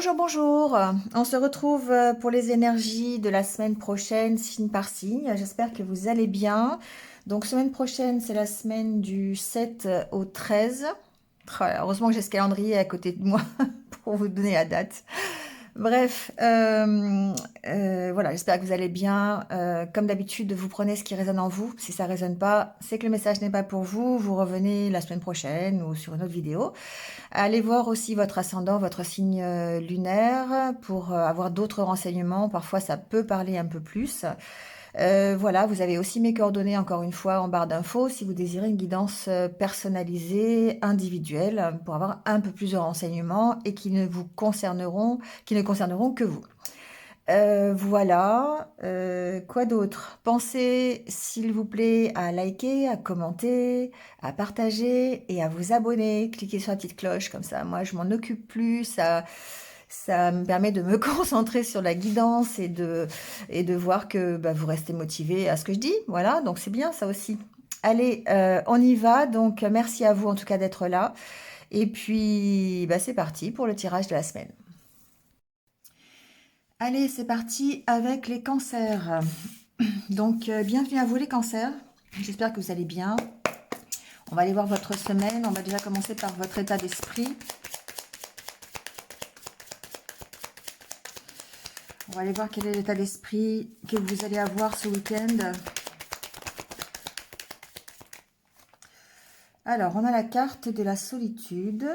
Bonjour, bonjour. On se retrouve pour les énergies de la semaine prochaine, signe par signe. J'espère que vous allez bien. Donc, semaine prochaine, c'est la semaine du 7 au 13. Heureusement que j'ai ce calendrier à côté de moi pour vous donner la date. Bref, voilà, j'espère que vous allez bien. Comme d'habitude, vous prenez ce qui résonne en vous. Si ça résonne pas, c'est que le message n'est pas pour vous. Vous revenez la semaine prochaine ou sur une autre vidéo. Allez voir aussi votre ascendant, votre signe lunaire pour avoir d'autres renseignements. Parfois, ça peut parler un peu plus. Voilà, vous avez aussi mes coordonnées encore une fois en barre d'infos si vous désirez une guidance personnalisée, individuelle, pour avoir un peu plus de renseignements et qui ne concerneront que vous. Voilà, quoi d'autre? Pensez, s'il vous plaît, à liker, à commenter, à partager et à vous abonner. Cliquez sur la petite cloche, comme ça, moi, je m'en occupe plus. Ça me permet de me concentrer sur la guidance et de voir que bah, vous restez motivé à ce que je dis. Voilà, donc c'est bien ça aussi. Allez, on y va. Donc, merci à vous en tout cas d'être là. Et puis, bah, c'est parti pour le tirage de la semaine. Allez, c'est parti avec les cancers. Donc, bienvenue à vous les cancers. J'espère que vous allez bien. On va aller voir votre semaine. On va déjà commencer par votre état d'esprit. On va aller voir quel est l'état d'esprit que vous allez avoir ce week-end. Alors, on a la carte de la solitude.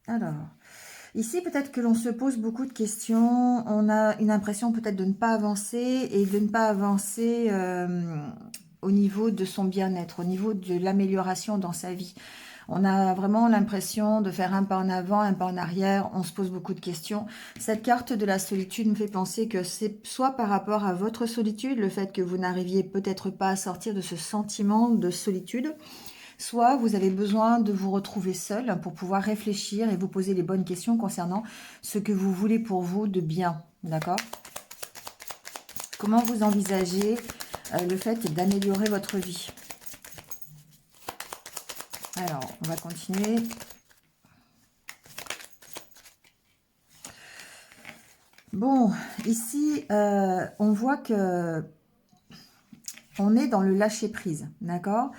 Alors, ici, peut-être que l'on se pose beaucoup de questions. On a une impression peut-être de ne pas avancer et de ne pas avancer au niveau de son bien-être, au niveau de l'amélioration dans sa vie. On a vraiment l'impression de faire un pas en avant, un pas en arrière. On se pose beaucoup de questions. Cette carte de la solitude me fait penser que c'est soit par rapport à votre solitude, le fait que vous n'arriviez peut-être pas à sortir de ce sentiment de solitude, soit vous avez besoin de vous retrouver seul pour pouvoir réfléchir et vous poser les bonnes questions concernant ce que vous voulez pour vous de bien. D'accord? Comment vous envisagez le fait d'améliorer votre vie? Alors, on va continuer. Bon, ici, on voit que on est dans le lâcher-prise, d'accord?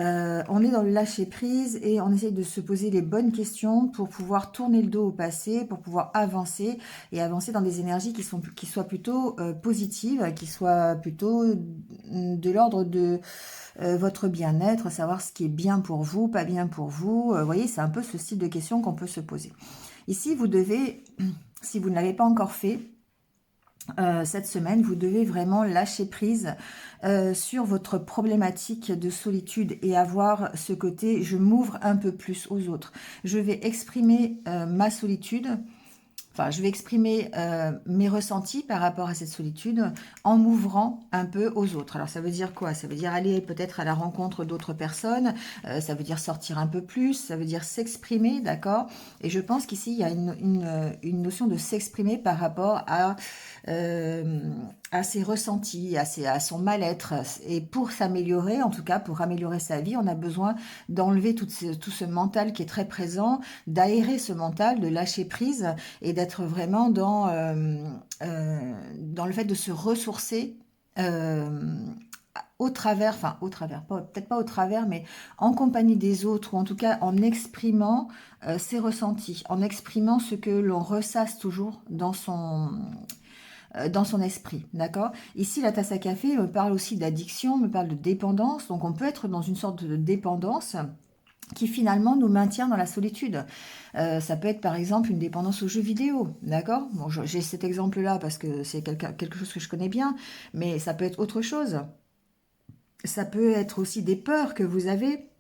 On est dans le lâcher-prise et on essaye de se poser les bonnes questions pour pouvoir tourner le dos au passé, pour pouvoir avancer et avancer dans des énergies qui soient plutôt positives, qui soient plutôt de l'ordre de votre bien-être, savoir ce qui est bien pour vous, pas bien pour vous. Vous voyez, c'est un peu ce style de questions qu'on peut se poser. Ici, vous devez, si vous ne l'avez pas encore fait, cette semaine, vous devez vraiment lâcher prise sur votre problématique de solitude et avoir ce côté « je m'ouvre un peu plus aux autres ». Je vais exprimer ma solitude, enfin, je vais exprimer mes ressentis par rapport à cette solitude en m'ouvrant un peu aux autres. Alors, ça veut dire quoi? Ça veut dire aller peut-être à la rencontre d'autres personnes, ça veut dire sortir un peu plus, ça veut dire s'exprimer, d'accord? Et je pense qu'ici, il y a une notion de s'exprimer par rapport à ses ressentis, à son mal-être. Et pour s'améliorer, en tout cas, pour améliorer sa vie, on a besoin d'enlever tout ce mental qui est très présent, d'aérer ce mental, de lâcher prise et d'être vraiment dans le fait de se ressourcer au travers, enfin au travers, peut-être pas au travers, mais en compagnie des autres, ou en tout cas en exprimant ses ressentis, en exprimant ce que l'on ressasse toujours dans son esprit, d'accord? Ici, la tasse à café me parle aussi d'addiction, me parle de dépendance, donc on peut être dans une sorte de dépendance qui finalement nous maintient dans la solitude. Ça peut être par exemple une dépendance aux jeux vidéo, d'accord? Bon, j'ai cet exemple-là parce que c'est quelque chose que je connais bien, mais ça peut être autre chose. Ça peut être aussi des peurs que vous avez,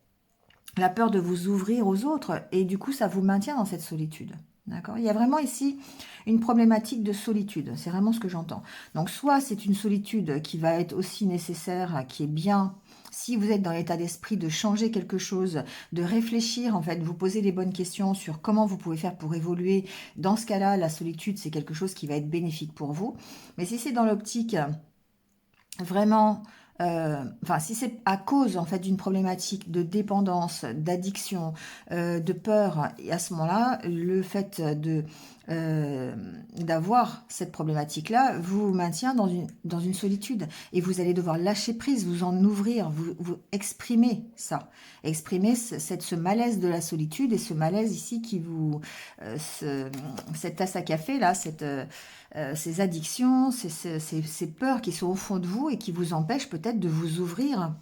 la peur de vous ouvrir aux autres, et du coup, ça vous maintient dans cette solitude. D'accord? Il y a vraiment ici une problématique de solitude, c'est vraiment ce que j'entends. Donc, soit c'est une solitude qui va être aussi nécessaire, qui est bien, si vous êtes dans l'état d'esprit de changer quelque chose, de réfléchir, en fait, vous poser les bonnes questions sur comment vous pouvez faire pour évoluer. Dans ce cas-là, la solitude, c'est quelque chose qui va être bénéfique pour vous. Mais si c'est dans l'optique vraiment enfin, si c'est à cause en fait d'une problématique de dépendance, d'addiction, de peur, et à ce moment-là, le fait de d'avoir cette problématique-là vous maintient dans une solitude et vous allez devoir lâcher prise, vous en ouvrir, vous exprimer ça, exprimer ce malaise de la solitude et ce malaise ici qui vous, cette tasse à café là, ces addictions, ces peurs qui sont au fond de vous et qui vous empêchent peut-être de vous ouvrir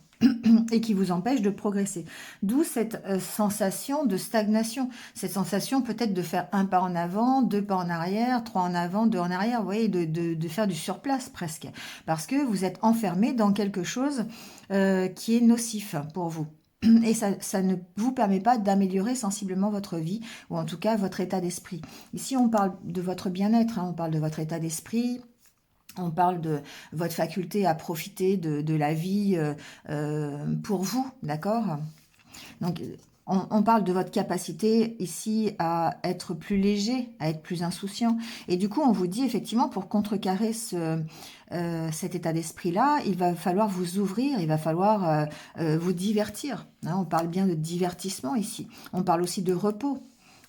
et qui vous empêchent de progresser. D'où cette sensation de stagnation, cette sensation peut-être de faire un pas en avant, deux pas en arrière, trois en avant, deux en arrière, vous voyez, de faire du surplace presque, parce que vous êtes enfermé dans quelque chose qui est nocif pour vous. Et ça ne vous permet pas d'améliorer sensiblement votre vie, ou en tout cas votre état d'esprit. Ici, on parle de votre bien-être, hein, on parle de votre état d'esprit, on parle de votre faculté à profiter de la vie pour vous, d'accord? Donc, on parle de votre capacité ici à être plus léger, à être plus insouciant. Et du coup, on vous dit effectivement, pour contrecarrer cet état d'esprit-là, il va falloir vous ouvrir, il va falloir vous divertir. Hein, on parle bien de divertissement ici. On parle aussi de repos.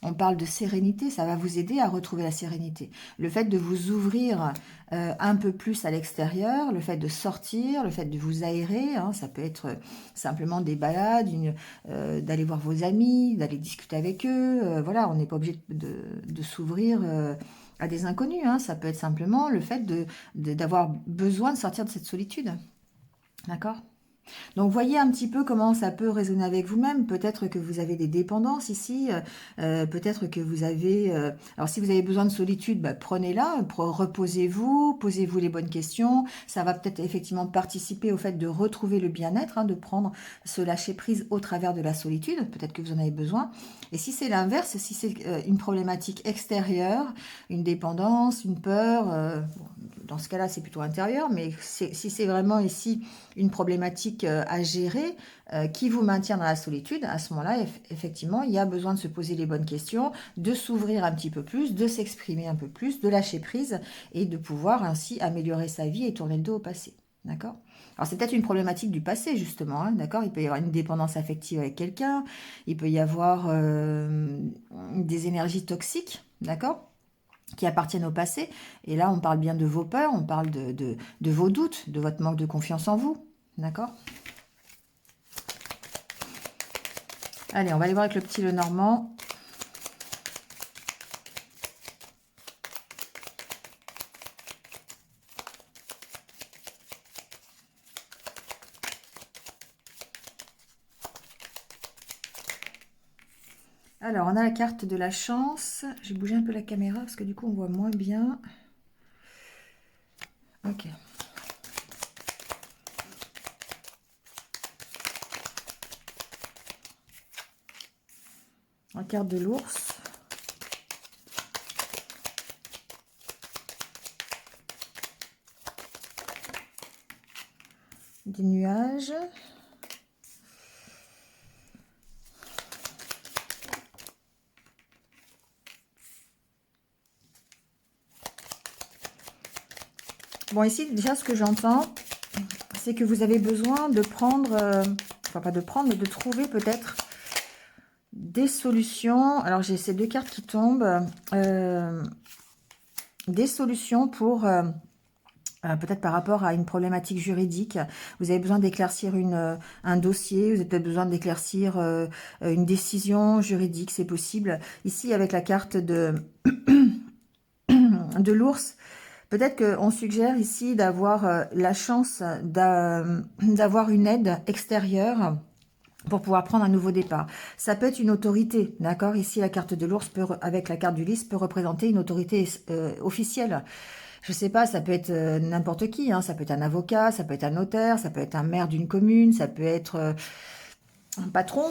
On parle de sérénité, ça va vous aider à retrouver la sérénité. Le fait de vous ouvrir un peu plus à l'extérieur, le fait de sortir, le fait de vous aérer, hein, ça peut être simplement des balades, d'aller voir vos amis, d'aller discuter avec eux. Voilà, on n'est pas obligé de s'ouvrir à des inconnus. Hein, ça peut être simplement le fait d'avoir besoin de sortir de cette solitude. D'accord? Donc, voyez un petit peu comment ça peut résonner avec vous-même. Peut-être que vous avez des dépendances ici. Peut-être que vous avez... alors, si vous avez besoin de solitude, bah, prenez-la. Reposez-vous. Posez-vous les bonnes questions. Ça va peut-être effectivement participer au fait de retrouver le bien-être, hein, de prendre ce lâcher-prise au travers de la solitude. Peut-être que vous en avez besoin. Et si c'est l'inverse, si c'est une problématique extérieure, une dépendance, une peur... bon, dans ce cas-là, c'est plutôt intérieur. Mais si c'est vraiment ici une problématique à gérer qui vous maintient dans la solitude, à ce moment-là, effectivement, il y a besoin de se poser les bonnes questions, de s'ouvrir un petit peu plus, de s'exprimer un peu plus, de lâcher prise et de pouvoir ainsi améliorer sa vie et tourner le dos au passé. D'accord? Alors, c'est peut-être une problématique du passé, justement. Hein, d'accord? Il peut y avoir une dépendance affective avec quelqu'un. Il peut y avoir des énergies toxiques. D'accord? Qui appartiennent au passé. Et là, on parle bien de vos peurs, on parle de vos doutes, de votre manque de confiance en vous. D'accord? Allez, on va aller voir avec le petit Lenormand. Alors, on a la carte de la chance. J'ai bougé un peu la caméra parce que du coup, on voit moins bien. Ok. La carte de l'ours. Des nuages. Bon, ici, déjà, ce que j'entends, c'est que vous avez besoin de prendre, enfin pas de prendre, mais de trouver peut-être des solutions. Alors, j'ai ces deux cartes qui tombent. Des solutions pour... peut-être par rapport à une problématique juridique, vous avez besoin d'éclaircir un dossier, vous avez peut-être besoin d'éclaircir une décision juridique, c'est possible. Ici, avec la carte de l'ours, peut-être qu'on suggère ici d'avoir la chance d'avoir une aide extérieure pour pouvoir prendre un nouveau départ. Ça peut être une autorité, d'accord? Ici, la carte de l'ours, avec la carte du lys, peut représenter une autorité officielle. Je sais pas, ça peut être n'importe qui, hein. Ça peut être un avocat, ça peut être un notaire, ça peut être un maire d'une commune, ça peut être patron,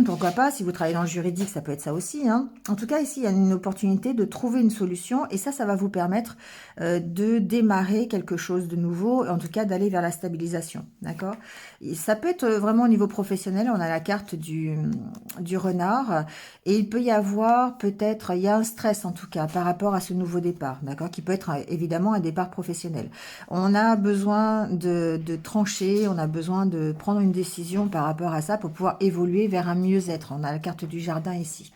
pourquoi pas, si vous travaillez dans le juridique, ça peut être ça aussi, hein. En tout cas, ici, il y a une opportunité de trouver une solution, et ça va vous permettre de démarrer quelque chose de nouveau, en tout cas d'aller vers la stabilisation, d'accord? Ça peut être vraiment au niveau professionnel, on a la carte du renard, et il peut y avoir peut-être, il y a un stress en tout cas, par rapport à ce nouveau départ, d'accord? Qui peut être évidemment un départ professionnel. On a besoin de trancher, on a besoin de prendre une décision par rapport à ça pour pouvoir évoluer vers un mieux-être. On a la carte du jardin ici.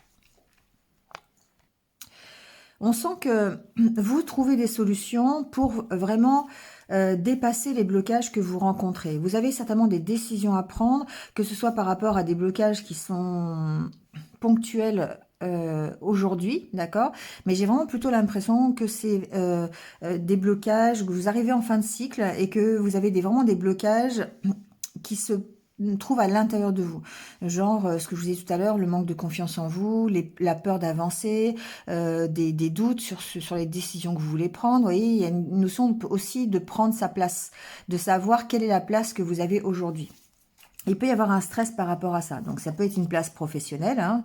On sent que vous trouvez des solutions pour vraiment dépasser les blocages que vous rencontrez. Vous avez certainement des décisions à prendre, que ce soit par rapport à des blocages qui sont ponctuels aujourd'hui, d'accord? Mais j'ai vraiment plutôt l'impression que c'est des blocages, que vous arrivez en fin de cycle et que vous avez vraiment des blocages qui se trouvent à l'intérieur de vous. Genre, ce que je vous disais tout à l'heure, le manque de confiance en vous, la peur d'avancer, des doutes sur les décisions que vous voulez prendre. Vous voyez, il y a une notion aussi de prendre sa place, de savoir quelle est la place que vous avez aujourd'hui. Il peut y avoir un stress par rapport à ça. Donc, ça peut être une place professionnelle, hein,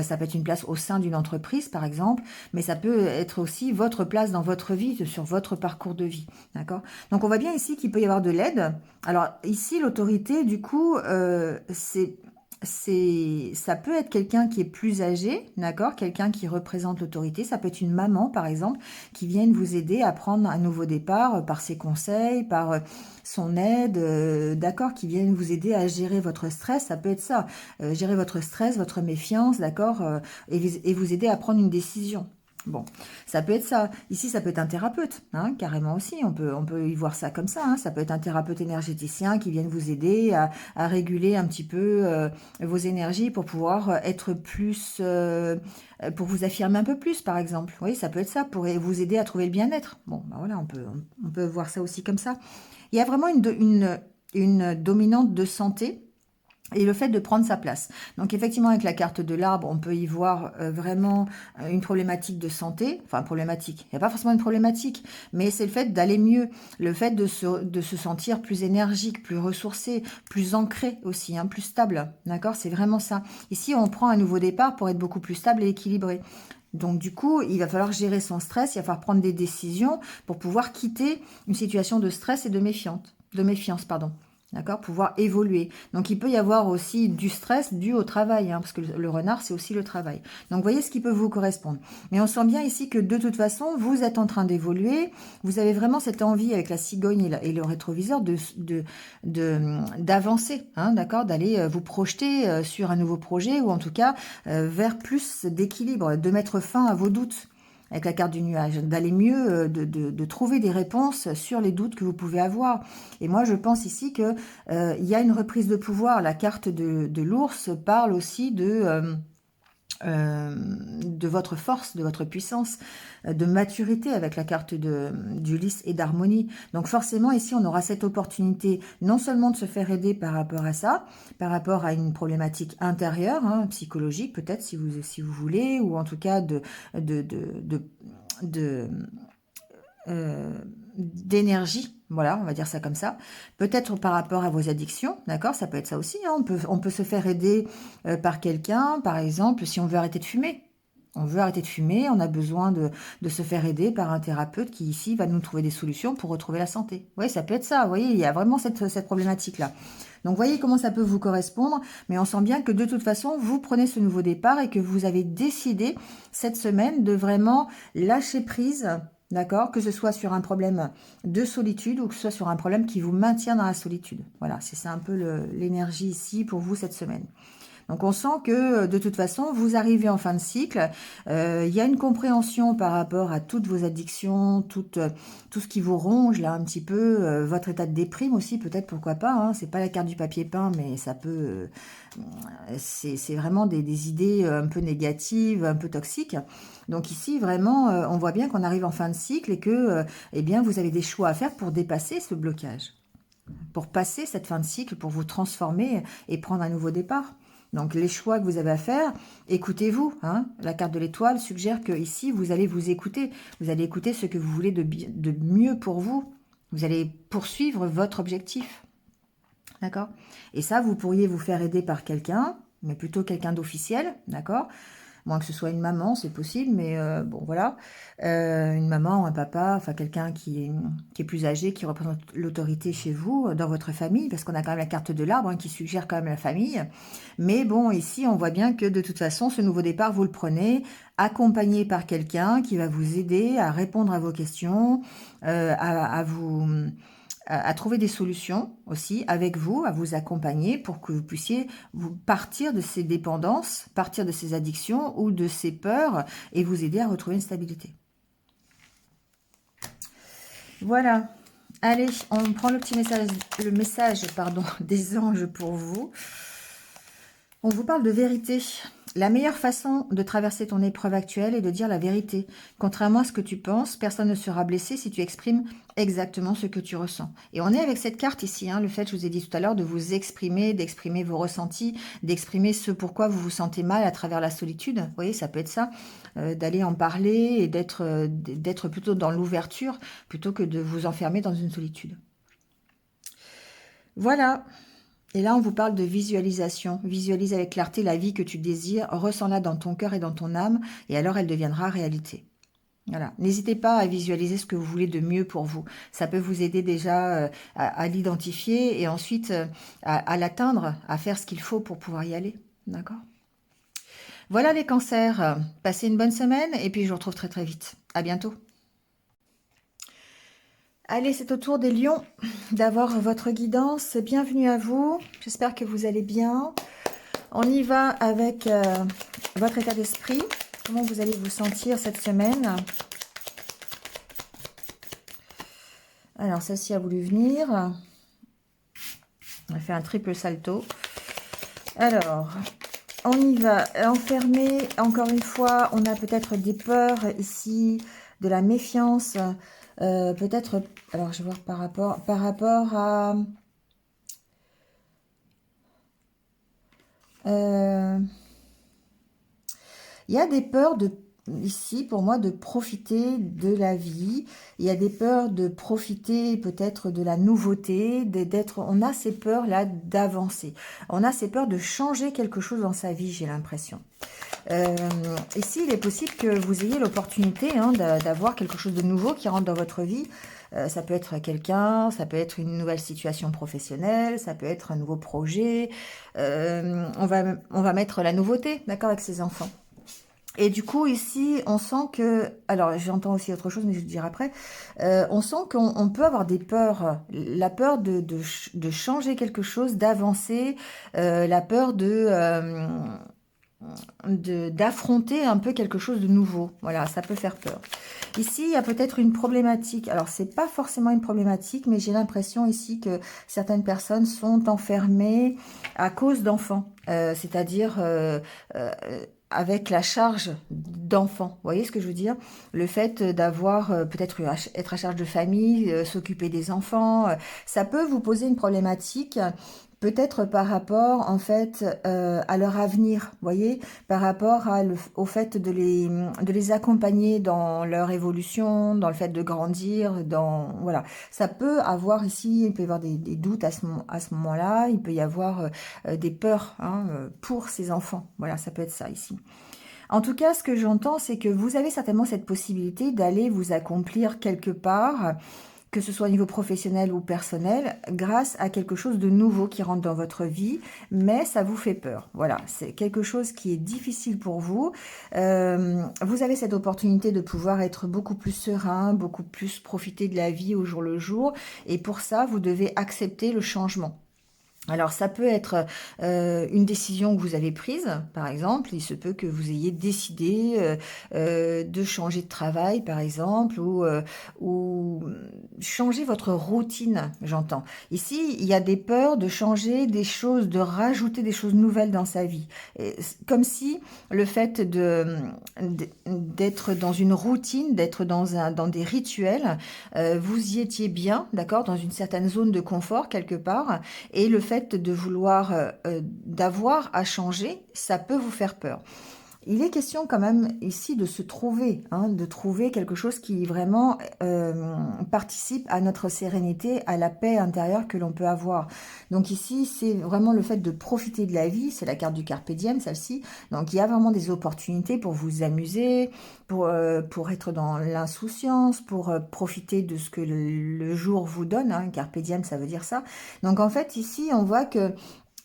ça peut être une place au sein d'une entreprise, par exemple, mais ça peut être aussi votre place dans votre vie, sur votre parcours de vie, d'accord? Donc, on voit bien ici qu'il peut y avoir de l'aide. Alors, ici, l'autorité, du coup, ça peut être quelqu'un qui est plus âgé, d'accord, quelqu'un qui représente l'autorité, ça peut être une maman par exemple qui vient vous aider à prendre un nouveau départ par ses conseils, par son aide, d'accord, qui viennent vous aider à gérer votre stress, ça peut être ça, gérer votre stress, votre méfiance, d'accord, et vous aider à prendre une décision. Bon, ça peut être ça. Ici, ça peut être un thérapeute, hein, carrément aussi. On peut y voir ça comme ça, hein. Ça peut être un thérapeute énergéticien qui vient vous aider à réguler un petit peu vos énergies pour pouvoir être plus, pour vous affirmer un peu plus, par exemple. Oui, ça peut être ça, pour vous aider à trouver le bien-être. Bon, ben voilà, on peut voir ça aussi comme ça. Il y a vraiment une dominante de santé et le fait de prendre sa place. Donc effectivement, avec la carte de l'arbre, on peut y voir vraiment une problématique de santé. Enfin, problématique. Il n'y a pas forcément une problématique, mais c'est le fait d'aller mieux. Le fait de se sentir plus énergique, plus ressourcé, plus ancré aussi, hein, plus stable. D'accord? C'est vraiment ça. Ici, on prend un nouveau départ pour être beaucoup plus stable et équilibré. Donc du coup, il va falloir gérer son stress, il va falloir prendre des décisions pour pouvoir quitter une situation de stress et de méfiance, pardon. D'accord, pouvoir évoluer. Donc, il peut y avoir aussi du stress dû au travail, hein, parce que le renard, c'est aussi le travail. Donc, voyez ce qui peut vous correspondre. Mais on sent bien ici que de toute façon, vous êtes en train d'évoluer. Vous avez vraiment cette envie avec la cigogne et le rétroviseur d'avancer, hein, d'accord, d'aller vous projeter sur un nouveau projet ou en tout cas vers plus d'équilibre, de mettre fin à vos doutes avec la carte du nuage, d'aller mieux, de trouver des réponses sur les doutes que vous pouvez avoir. Et moi, je pense ici que il y a une reprise de pouvoir. La carte de l'ours parle aussi de votre force, de votre puissance, de maturité avec la carte du lys et d'harmonie. Donc forcément, ici, on aura cette opportunité non seulement de se faire aider par rapport à ça, par rapport à une problématique intérieure, hein, psychologique peut-être si vous voulez, ou en tout cas d'énergie, voilà, on va dire ça comme ça. Peut-être par rapport à vos addictions, d'accord, ça peut être ça aussi, hein. On peut se faire aider par quelqu'un, par exemple, si on veut arrêter de fumer. On veut arrêter de fumer, on a besoin de se faire aider par un thérapeute qui, ici, va nous trouver des solutions pour retrouver la santé. Oui, ça peut être ça, vous voyez, il y a vraiment cette problématique-là. Donc, voyez comment ça peut vous correspondre, mais on sent bien que de toute façon, vous prenez ce nouveau départ et que vous avez décidé cette semaine de vraiment lâcher prise. D'accord, que ce soit sur un problème de solitude ou que ce soit sur un problème qui vous maintient dans la solitude. Voilà, c'est ça un peu l'énergie ici pour vous cette semaine. Donc on sent que de toute façon, vous arrivez en fin de cycle. Il y a une compréhension par rapport à toutes vos addictions, tout ce qui vous ronge là un petit peu, votre état de déprime aussi, peut-être, pourquoi pas. Hein, c'est pas la carte du papier peint, mais ça peut... c'est vraiment des idées un peu négatives, un peu toxiques. Donc ici, vraiment, on voit bien qu'on arrive en fin de cycle et que eh bien, vous avez des choix à faire pour dépasser ce blocage, pour passer cette fin de cycle, pour vous transformer et prendre un nouveau départ. Donc les choix que vous avez à faire, écoutez-vous. Hein. La carte de l'étoile suggère que ici vous allez vous écouter. Vous allez écouter ce que vous voulez de mieux pour vous. Vous allez poursuivre votre objectif. D'accord? Et ça, vous pourriez vous faire aider par quelqu'un, mais plutôt quelqu'un d'officiel, d'accord? Moins que ce soit une maman, c'est possible, mais bon, voilà. Une maman ou un papa, enfin quelqu'un qui est plus âgé, qui représente l'autorité chez vous, dans votre famille, parce qu'on a quand même la carte de l'arbre, hein, qui suggère quand même la famille. Mais bon, ici, on voit bien que de toute façon, ce nouveau départ, vous le prenez accompagné par quelqu'un qui va vous aider à répondre à vos questions, à vous à trouver des solutions aussi avec vous, à vous accompagner pour que vous puissiez vous partir de ces dépendances, partir de ces addictions ou de ces peurs et vous aider à retrouver une stabilité. Voilà. Allez, on prend le message pardon, des anges pour vous. On vous parle de vérité. La meilleure façon de traverser ton épreuve actuelle est de dire la vérité. Contrairement à ce que tu penses, personne ne sera blessé si tu exprimes exactement ce que tu ressens. Et on est avec cette carte ici, hein, le fait, je vous ai dit tout à l'heure, de vous exprimer, d'exprimer vos ressentis, d'exprimer ce pourquoi vous vous sentez mal à travers la solitude. Vous voyez, ça peut être ça, d'aller en parler et d'être plutôt dans l'ouverture plutôt que de vous enfermer dans une solitude. Voilà. Et là, on vous parle de visualisation. Visualise avec clarté la vie que tu désires, ressens-la dans ton cœur et dans ton âme, et alors elle deviendra réalité. Voilà. N'hésitez pas à visualiser ce que vous voulez de mieux pour vous. Ça peut vous aider déjà à l'identifier et ensuite à l'atteindre, à faire ce qu'il faut pour pouvoir y aller. D'accord? Voilà les cancers. Passez une bonne semaine et puis je vous retrouve très très vite. À bientôt. Allez, c'est au tour des lions d'avoir votre guidance. Bienvenue à vous. J'espère que vous allez bien. On y va avec votre état d'esprit. Comment vous allez vous sentir cette semaine? Alors, celle-ci a voulu venir. On a fait un triple salto. Alors, on y va. Enfermé, encore une fois, on a peut-être des peurs ici, de la méfiance. Peut-être, alors je vais voir par rapport à... il y a des peurs ici, pour moi, de profiter de la vie. Il y a des peurs de profiter peut-être de la nouveauté, on a ces peurs-là d'avancer. On a ces peurs de changer quelque chose dans sa vie, j'ai l'impression. Ici, il est possible que vous ayez l'opportunité d'avoir quelque chose de nouveau qui rentre dans votre vie. Ça peut être quelqu'un, ça peut être une nouvelle situation professionnelle, ça peut être un nouveau projet. On va mettre la nouveauté, d'accord, avec ses enfants. Et du coup, ici, on sent que... Alors, j'entends aussi autre chose, mais je vais le dire après. On sent qu'on peut avoir des peurs. La peur de changer quelque chose, d'avancer. La peur d'affronter un peu quelque chose de nouveau. Voilà, ça peut faire peur. Ici, il y a peut-être une problématique. Alors, c'est pas forcément une problématique, mais j'ai l'impression ici que certaines personnes sont enfermées à cause d'enfants. C'est-à-dire... avec la charge d'enfant. Vous voyez ce que je veux dire? Le fait d'avoir peut-être être à charge de famille, s'occuper des enfants, ça peut vous poser une problématique. Peut-être par rapport, en fait, à leur avenir, vous voyez, par rapport au fait de les accompagner dans leur évolution, dans le fait de grandir, voilà. Ça peut avoir ici, il peut y avoir des doutes à ce moment-là, il peut y avoir des peurs pour ces enfants. Voilà, ça peut être ça ici. En tout cas, ce que j'entends, c'est que vous avez certainement cette possibilité d'aller vous accomplir quelque part, que ce soit au niveau professionnel ou personnel, grâce à quelque chose de nouveau qui rentre dans votre vie, mais ça vous fait peur. Voilà, c'est quelque chose qui est difficile pour vous. Vous avez cette opportunité de pouvoir être beaucoup plus serein, beaucoup plus profiter de la vie au jour le jour, et pour ça, vous devez accepter le changement. Alors, ça peut être une décision que vous avez prise, par exemple. Il se peut que vous ayez décidé de changer de travail, par exemple, ou changer votre routine, j'entends. Ici, il y a des peurs de changer des choses, de rajouter des choses nouvelles dans sa vie. Comme si le fait d'être dans une routine, d'être dans des rituels, vous y étiez bien, d'accord, dans une certaine zone de confort, quelque part, et le fait de vouloir d'avoir à changer, ça peut vous faire peur. il est question quand même ici de se trouver, hein, de trouver quelque chose qui vraiment participe à notre sérénité, à la paix intérieure que l'on peut avoir. Donc ici, c'est vraiment le fait de profiter de la vie, c'est la carte du Carpe Diem, celle-ci. Donc il y a vraiment des opportunités pour vous amuser, pour être dans l'insouciance, pour profiter de ce que le jour vous donne, hein. Carpe Diem, ça veut dire ça. Donc en fait, ici, on voit que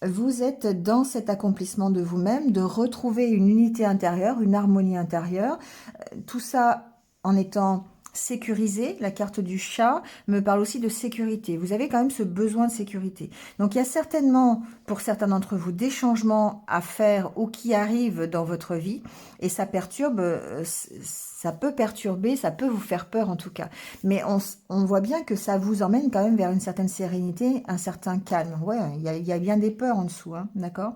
vous êtes dans cet accomplissement de vous-même, de retrouver une unité intérieure, une harmonie intérieure, tout ça en étant sécurisé. La carte du chat me parle aussi de sécurité. Vous avez quand même ce besoin de sécurité. Donc il y a certainement, pour certains d'entre vous, des changements à faire ou qui arrivent dans votre vie et ça perturbe, ça peut perturber, ça peut vous faire peur en tout cas. Mais on voit bien que ça vous emmène quand même vers une certaine sérénité, un certain calme. Ouais, il y a bien des peurs en dessous, hein, d'accord?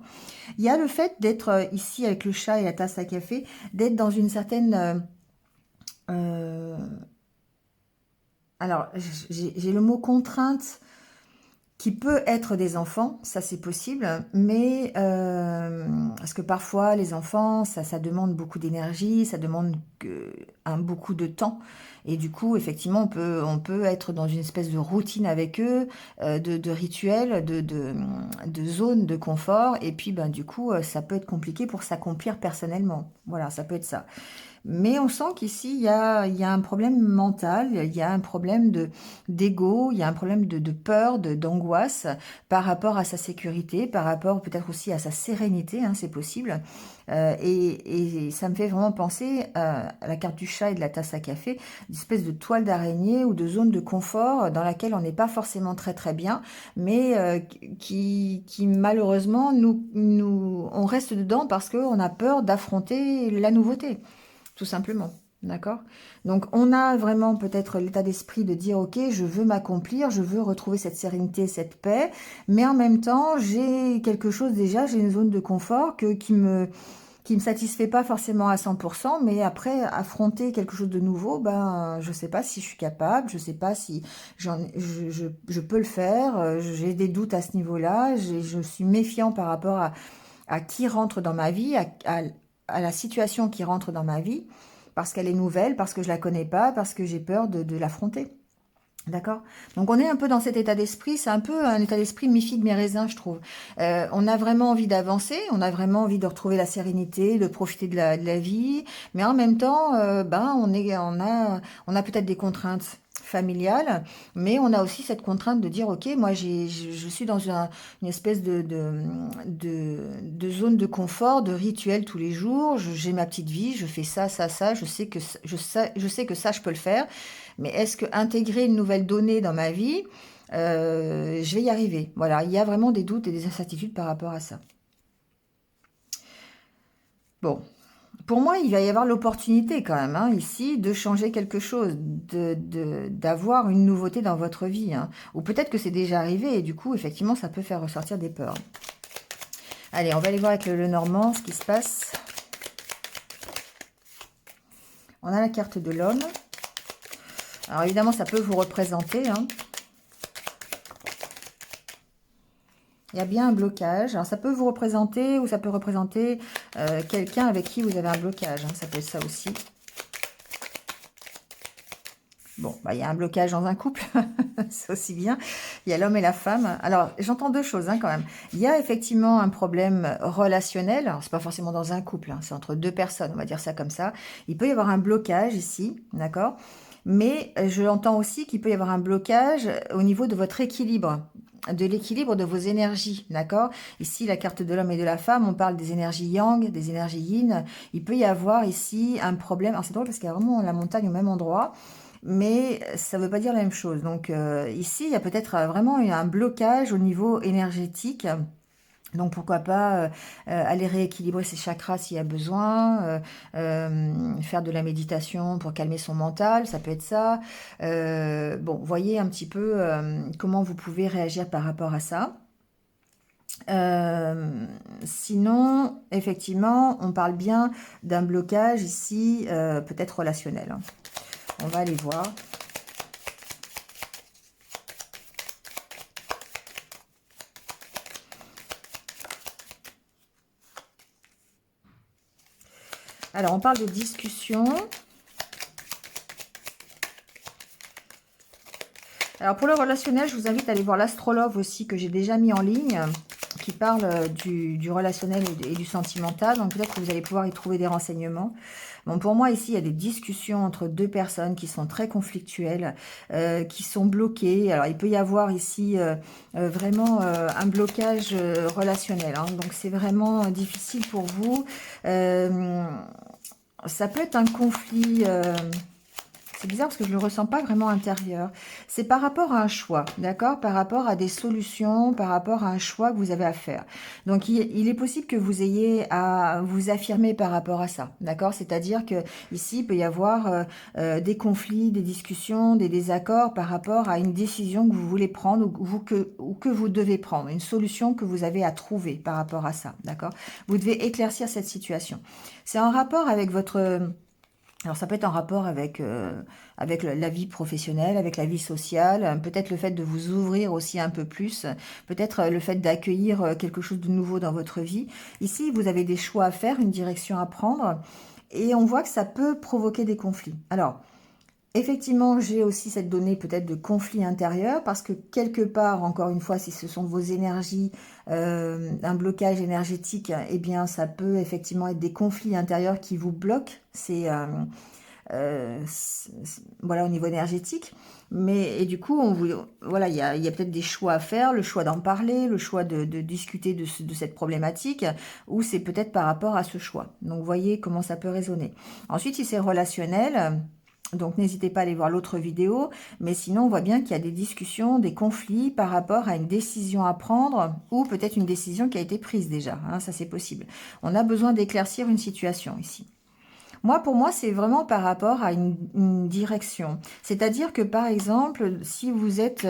Il y a le fait d'être ici avec le chat et la tasse à café, d'être dans une certaine... euh, alors, j'ai le mot contrainte qui peut être des enfants, ça c'est possible, mais parce que parfois les enfants, ça demande beaucoup d'énergie, ça demande beaucoup de temps, et du coup effectivement on peut être dans une espèce de routine avec eux, de rituels, de zones de confort, et puis ben du coup ça peut être compliqué pour s'accomplir personnellement. Voilà, ça peut être ça. Mais on sent qu'ici, il y a un problème mental, il y a un problème d'ego, il y a un problème de peur, d'angoisse par rapport à sa sécurité, par rapport peut-être aussi à sa sérénité, hein, c'est possible. Et ça me fait vraiment penser à la carte du chat et de la tasse à café, une espèce de toile d'araignée ou de zone de confort dans laquelle on n'est pas forcément très très bien, mais qui malheureusement, on reste dedans parce qu'on a peur d'affronter la nouveauté tout simplement. D'accord? Donc, on a vraiment peut-être l'état d'esprit de dire, OK, je veux m'accomplir, je veux retrouver cette sérénité, cette paix, mais en même temps, j'ai quelque chose déjà, j'ai une zone de confort qui me satisfait pas forcément à 100%, mais après, affronter quelque chose de nouveau, ben, je sais pas si je suis capable, je sais pas si je peux le faire, j'ai des doutes à ce niveau-là, je suis méfiant par rapport à qui rentre dans ma vie, à la situation qui rentre dans ma vie, parce qu'elle est nouvelle, parce que je la connais pas, parce que j'ai peur de l'affronter. D'accord? Donc on est un peu dans cet état d'esprit, c'est un peu un état d'esprit mi-figue, mi-raisin, je trouve. On a vraiment envie d'avancer, on a vraiment envie de retrouver la sérénité, de profiter de la vie, mais en même temps, ben on a peut-être des contraintes familiales, mais on a aussi cette contrainte de dire, ok, moi je suis dans une espèce de zone de confort, de rituel tous les jours, j'ai ma petite vie, je fais ça, ça, ça, je sais que ça, je peux le faire. Mais est-ce que intégrer une nouvelle donnée dans ma vie, je vais y arriver? Voilà, il y a vraiment des doutes et des incertitudes par rapport à ça. Bon, pour moi, il va y avoir l'opportunité quand même, hein, ici, de changer quelque chose, d'avoir une nouveauté dans votre vie, hein. Ou peut-être que c'est déjà arrivé et du coup, effectivement, ça peut faire ressortir des peurs. Allez, on va aller voir avec le Normand ce qui se passe. On a la carte de l'homme. Alors évidemment, ça peut vous représenter, hein. Il y a bien un blocage. Alors, ça peut vous représenter ou ça peut représenter quelqu'un avec qui vous avez un blocage, hein. Ça peut être ça aussi. Bon, bah, il y a un blocage dans un couple, c'est aussi bien. Il y a l'homme et la femme. Alors, j'entends deux choses, hein, quand même. Il y a effectivement un problème relationnel. Alors, c'est pas forcément dans un couple, hein, c'est entre deux personnes, on va dire ça comme ça. Il peut y avoir un blocage ici, d'accord? Mais je l'entends aussi qu'il peut y avoir un blocage au niveau de votre équilibre, de l'équilibre de vos énergies, d'accord? Ici, la carte de l'homme et de la femme, on parle des énergies yang, des énergies yin. Il peut y avoir ici un problème. Alors, c'est drôle parce qu'il y a vraiment la montagne au même endroit, mais ça ne veut pas dire la même chose. Donc, ici, il y a peut-être vraiment un blocage au niveau énergétique. Donc pourquoi pas aller rééquilibrer ses chakras s'il y a besoin, faire de la méditation pour calmer son mental, ça peut être ça. Bon, voyez un petit peu comment vous pouvez réagir par rapport à ça. Sinon, effectivement, on parle bien d'un blocage ici, peut-être relationnel, hein. On va aller voir. Alors, on parle de discussion. Alors, pour le relationnel, je vous invite à aller voir l'astrologue aussi, que j'ai déjà mis en ligne, qui parle du relationnel et du sentimental. Donc, peut-être que vous allez pouvoir y trouver des renseignements. Bon, pour moi, ici, il y a des discussions entre deux personnes qui sont très conflictuelles, qui sont bloquées. Alors, il peut y avoir ici vraiment un blocage relationnel. Hein. Donc, c'est vraiment difficile pour vous. Ça peut être un conflit... c'est bizarre parce que je ne le ressens pas vraiment intérieur. C'est par rapport à un choix, d'accord? Par rapport à des solutions, par rapport à un choix que vous avez à faire. Donc, il est possible que vous ayez à vous affirmer par rapport à ça, d'accord? C'est-à-dire que ici, il peut y avoir des conflits, des discussions, des désaccords par rapport à une décision que vous voulez prendre ou que vous devez prendre, une solution que vous avez à trouver par rapport à ça, d'accord? Vous devez éclaircir cette situation. C'est en rapport avec votre... Alors ça peut être en rapport avec la vie professionnelle, avec la vie sociale, peut-être le fait de vous ouvrir aussi un peu plus, peut-être le fait d'accueillir quelque chose de nouveau dans votre vie. Ici, vous avez des choix à faire, une direction à prendre, et on voit que ça peut provoquer des conflits. Alors, effectivement, j'ai aussi cette donnée peut-être de conflit intérieur, parce que quelque part, encore une fois, si ce sont vos énergies, un blocage énergétique, eh bien, ça peut effectivement être des conflits intérieurs qui vous bloquent. Voilà, au niveau énergétique. Mais, et du coup, voilà, il y a peut-être des choix à faire, le choix d'en parler, le choix de discuter de cette problématique, ou c'est peut-être par rapport à ce choix. Donc, voyez comment ça peut résonner. Ensuite, si c'est relationnel... Donc, n'hésitez pas à aller voir l'autre vidéo. Mais sinon, on voit bien qu'il y a des discussions, des conflits par rapport à une décision à prendre ou peut-être une décision qui a été prise déjà. Hein, ça, c'est possible. On a besoin d'éclaircir une situation ici. Moi, pour moi, c'est vraiment par rapport à une direction. C'est-à-dire que, par exemple, si vous êtes...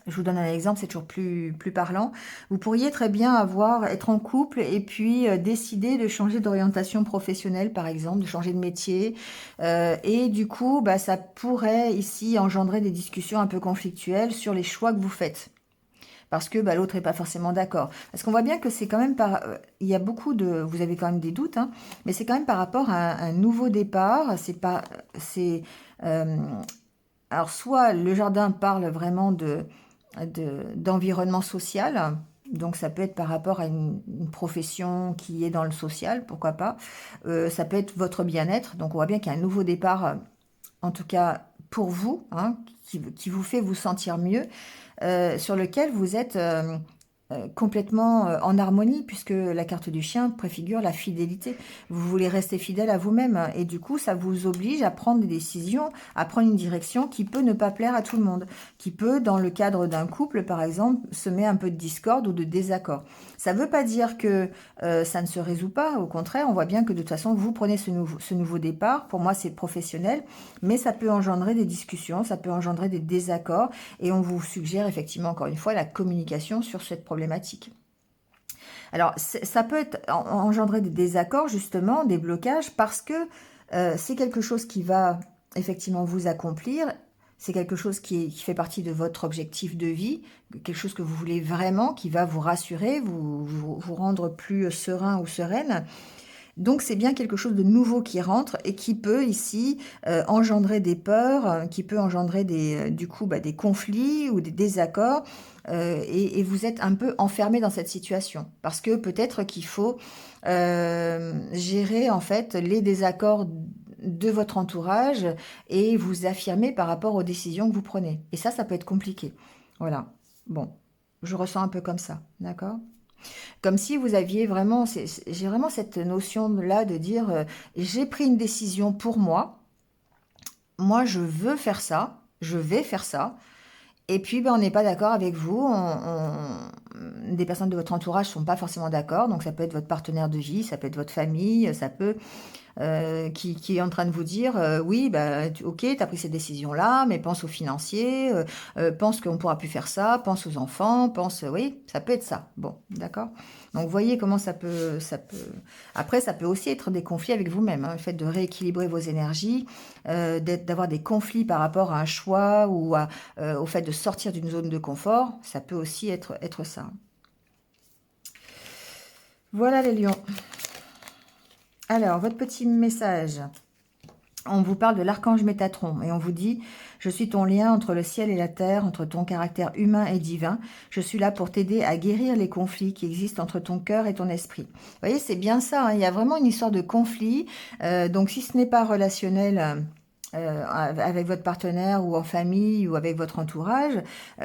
je vous donne un exemple, c'est toujours plus parlant. Vous pourriez très bien être en couple et puis décider de changer d'orientation professionnelle, par exemple, de changer de métier. Et du coup, bah, ça pourrait ici engendrer des discussions un peu conflictuelles sur les choix que vous faites. Parce que bah, l'autre n'est pas forcément d'accord. Parce qu'on voit bien que c'est quand même par... il y a beaucoup de... Vous avez quand même des doutes, hein, mais c'est quand même par rapport à un nouveau départ. C'est pas... C'est... euh, alors, soit le jardin parle vraiment d'environnement social, donc ça peut être par rapport à une profession qui est dans le social, pourquoi pas. Ça peut être votre bien-être, donc on voit bien qu'il y a un nouveau départ, en tout cas pour vous, hein, qui vous fait vous sentir mieux, sur lequel vous êtes complètement en harmonie, puisque la carte du chien préfigure la fidélité. Vous voulez rester fidèle à vous-même, et du coup, ça vous oblige à prendre des décisions, à prendre une direction qui peut ne pas plaire à tout le monde, qui peut, dans le cadre d'un couple, par exemple, semer un peu de discorde ou de désaccord. Ça ne veut pas dire que ça ne se résout pas, au contraire, on voit bien que de toute façon, vous prenez ce nouveau départ, pour moi c'est professionnel, mais ça peut engendrer des discussions, ça peut engendrer des désaccords, et on vous suggère effectivement, encore une fois, la communication sur cette problématique. Alors, ça peut engendrer des désaccords, justement, des blocages, parce que c'est quelque chose qui va effectivement vous accomplir, c'est quelque chose qui fait partie de votre objectif de vie, quelque chose que vous voulez vraiment, qui va vous rassurer, vous rendre plus serein ou sereine. Donc c'est bien quelque chose de nouveau qui rentre et qui peut ici engendrer des peurs, qui peut engendrer du coup des conflits ou des désaccords, et vous êtes un peu enfermé dans cette situation. Parce que peut-être qu'il faut gérer en fait les désaccords de votre entourage et vous affirmer par rapport aux décisions que vous prenez. Et ça peut être compliqué. Voilà. Bon, je ressens un peu comme ça, d'accord? Comme si vous aviez vraiment, j'ai vraiment cette notion-là de dire, j'ai pris une décision pour moi je veux faire ça, je vais faire ça, et puis ben, on n'est pas d'accord avec vous, des personnes de votre entourage ne sont pas forcément d'accord, donc ça peut être votre partenaire de vie, ça peut être votre famille, ça peut qui est en train de vous dire oui, bah, ok, tu as pris cette décision-là, mais pense aux financiers, pense qu'on ne pourra plus faire ça, pense aux enfants, pense... oui, ça peut être ça. Bon, d'accord. Donc, vous voyez comment ça peut... Après, ça peut aussi être des conflits avec vous-même. Hein, le fait de rééquilibrer vos énergies, d'avoir des conflits par rapport à un choix ou au fait de sortir d'une zone de confort, ça peut aussi être ça. Voilà les lions. Alors, votre petit message. On vous parle de l'archange Métatron et on vous dit « Je suis ton lien entre le ciel et la terre, entre ton caractère humain et divin. Je suis là pour t'aider à guérir les conflits qui existent entre ton cœur et ton esprit. » Vous voyez, c'est bien ça, hein, il y a vraiment une histoire de conflit. Donc, si ce n'est pas relationnel avec votre partenaire ou en famille ou avec votre entourage,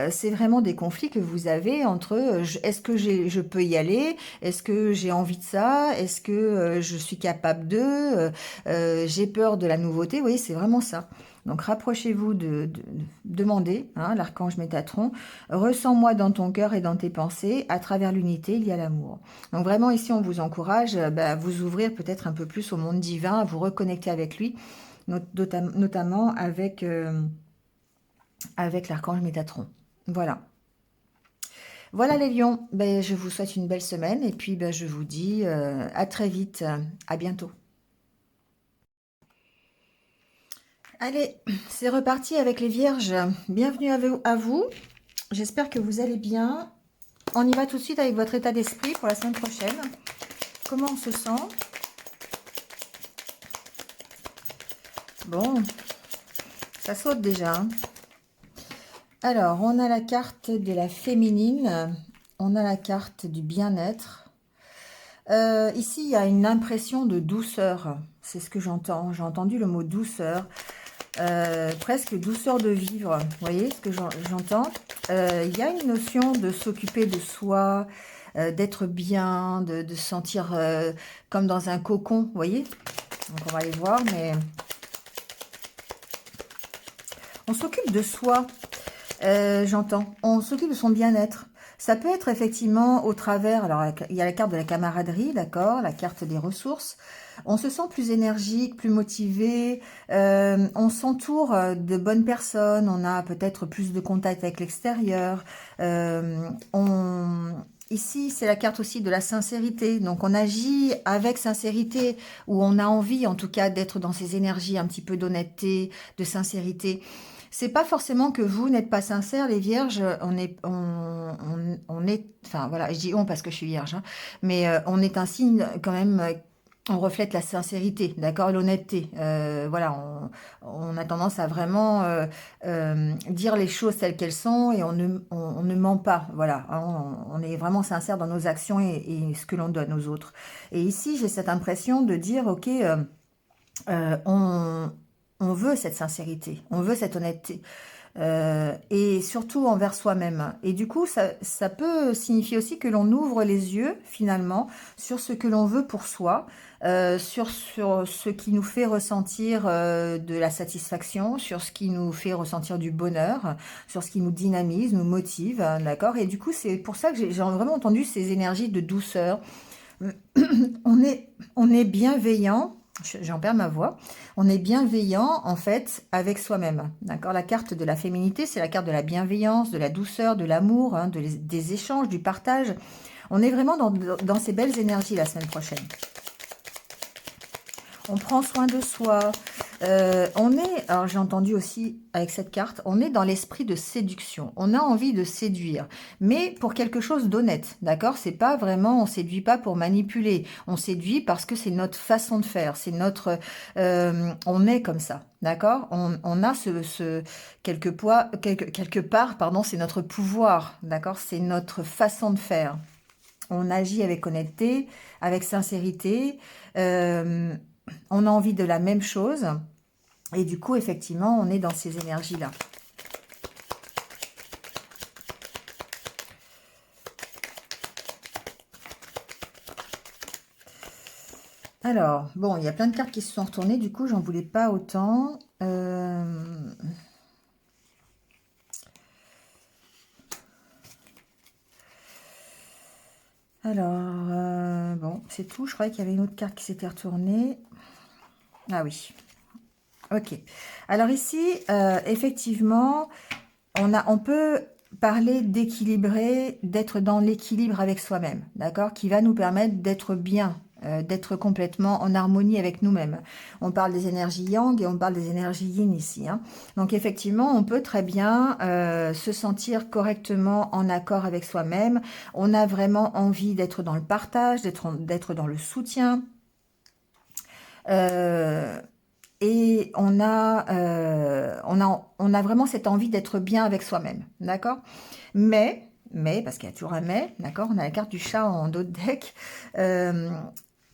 c'est vraiment des conflits que vous avez entre est-ce que je peux y aller, est-ce que j'ai envie de ça, est-ce que je suis capable de, j'ai peur de la nouveauté, vous voyez, c'est vraiment ça. Donc rapprochez-vous demandez, hein, l'archange Métatron, ressens-moi dans ton cœur et dans tes pensées, à travers l'unité, il y a l'amour. Donc vraiment ici, on vous encourage à vous ouvrir peut-être un peu plus au monde divin, à vous reconnecter avec lui, notamment avec l'archange Métatron. Voilà. Voilà les lions, je vous souhaite une belle semaine et puis je vous dis à très vite, à bientôt. Allez, c'est reparti avec les vierges. Bienvenue à vous. J'espère que vous allez bien. On y va tout de suite avec votre état d'esprit pour la semaine prochaine. Comment on se sent? Bon, ça saute déjà. Hein. Alors, on a la carte de la féminine. On a la carte du bien-être. Ici, il y a une impression de douceur. C'est ce que j'entends. J'ai entendu le mot douceur. Presque douceur de vivre. Vous voyez ce que j'entends? Il y a une notion de s'occuper de soi, d'être bien, de se sentir comme dans un cocon. Vous voyez? Donc, on va aller voir, mais... On s'occupe de soi, j'entends. On s'occupe de son bien-être. Ça peut être effectivement au travers, alors il y a la carte de la camaraderie, d'accord, la carte des ressources. On se sent plus énergique, plus motivé, on s'entoure de bonnes personnes, on a peut-être plus de contact avec l'extérieur. Ici, c'est la carte aussi de la sincérité, donc on agit avec sincérité, ou on a envie en tout cas d'être dans ces énergies un petit peu d'honnêteté, de sincérité. C'est pas forcément que vous n'êtes pas sincère, les vierges, enfin voilà, je dis on parce que je suis vierge, hein, mais on est un signe quand même, on reflète la sincérité, d'accord, l'honnêteté. Voilà, on a tendance à vraiment dire les choses telles qu'elles sont et on ne ment pas, voilà. Hein, on est vraiment sincère dans nos actions et ce que l'on donne aux autres. Et ici, j'ai cette impression de dire, ok, on veut cette sincérité, on veut cette honnêteté. Et surtout envers soi-même. Et du coup, ça peut signifier aussi que l'on ouvre les yeux, finalement, sur ce que l'on veut pour soi, sur ce qui nous fait ressentir de la satisfaction, sur ce qui nous fait ressentir du bonheur, sur ce qui nous dynamise, nous motive, hein, d'accord? Et du coup, c'est pour ça que j'ai vraiment entendu ces énergies de douceur. On est bienveillant, j'en perds ma voix, on est bienveillant en fait avec soi-même, d'accord? La carte de la féminité, c'est la carte de la bienveillance, de la douceur, de l'amour, hein, des échanges, du partage. On est vraiment dans ces belles énergies la semaine prochaine. On prend soin de soi. Alors j'ai entendu aussi avec cette carte, on est dans l'esprit de séduction. On a envie de séduire, mais pour quelque chose d'honnête, d'accord? C'est pas vraiment, on séduit pas pour manipuler. On séduit parce que c'est notre façon de faire, c'est notre, on est comme ça, d'accord? On a quelque part, pardon, c'est notre pouvoir, d'accord? C'est notre façon de faire. On agit avec honnêteté, avec sincérité. On a envie de la même chose. Et du coup, effectivement, on est dans ces énergies-là. Alors, bon, il y a plein de cartes qui se sont retournées. Du coup, j'en voulais pas autant. Alors, bon, c'est tout. Je croyais qu'il y avait une autre carte qui s'était retournée. Ah oui. Ok. Alors ici, effectivement, on peut parler d'équilibrer, d'être dans l'équilibre avec soi-même, d'accord? Qui va nous permettre d'être bien, d'être complètement en harmonie avec nous-mêmes. On parle des énergies yang et on parle des énergies yin ici. Hein. Donc effectivement, on peut très bien se sentir correctement en accord avec soi-même. On a vraiment envie d'être dans le partage, d'être dans le soutien. Euh, et on a vraiment cette envie d'être bien avec soi-même, d'accord? Parce qu'il y a toujours un mais, d'accord? On a la carte du chat en dos de deck. Euh,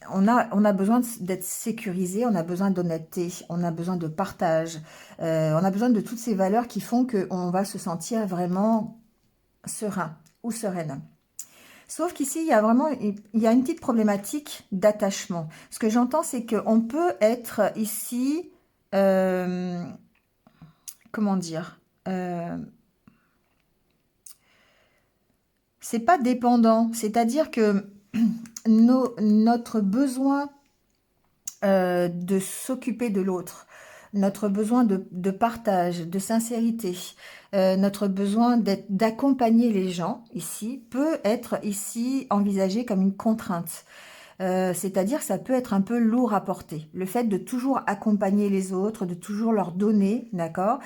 on a besoin d'être sécurisé, on a besoin d'honnêteté, on a besoin de partage, on a besoin de toutes ces valeurs qui font qu'on va se sentir vraiment serein ou sereine. Sauf qu'ici, il y a une petite problématique d'attachement. Ce que j'entends, c'est qu'on peut être ici, euh, comment dire, euh, c'est pas dépendant. C'est-à-dire que notre besoin de s'occuper de l'autre, notre besoin de partage, de sincérité, notre besoin d'accompagner les gens ici peut être ici envisagé comme une contrainte. C'est-à-dire que ça peut être un peu lourd à porter. Le fait de toujours accompagner les autres, de toujours leur donner, d'accord?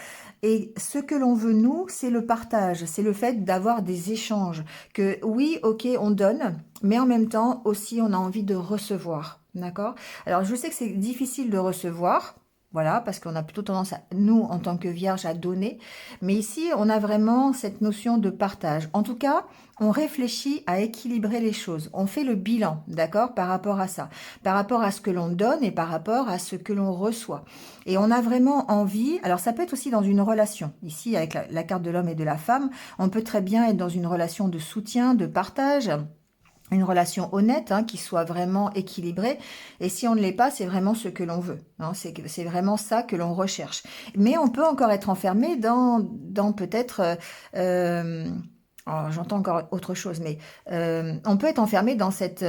Et ce que l'on veut, nous, c'est le partage, c'est le fait d'avoir des échanges. Que oui, ok, on donne, mais en même temps aussi, on a envie de recevoir, d'accord? Alors, je sais que c'est difficile de recevoir, voilà, parce qu'on a plutôt tendance, nous, en tant que vierge, à donner. Mais ici, on a vraiment cette notion de partage. En tout cas, on réfléchit à équilibrer les choses. On fait le bilan, d'accord, par rapport à ça, par rapport à ce que l'on donne et par rapport à ce que l'on reçoit. Et on a vraiment envie, alors ça peut être aussi dans une relation. Ici, avec la carte de l'homme et de la femme, on peut très bien être dans une relation de soutien, de partage, une relation honnête, hein, qui soit vraiment équilibrée. Et si on ne l'est pas, c'est vraiment ce que l'on veut, hein, c'est vraiment ça que l'on recherche. Mais on peut encore être enfermé dans peut-être... alors, j'entends encore autre chose, mais on peut être enfermé dans cette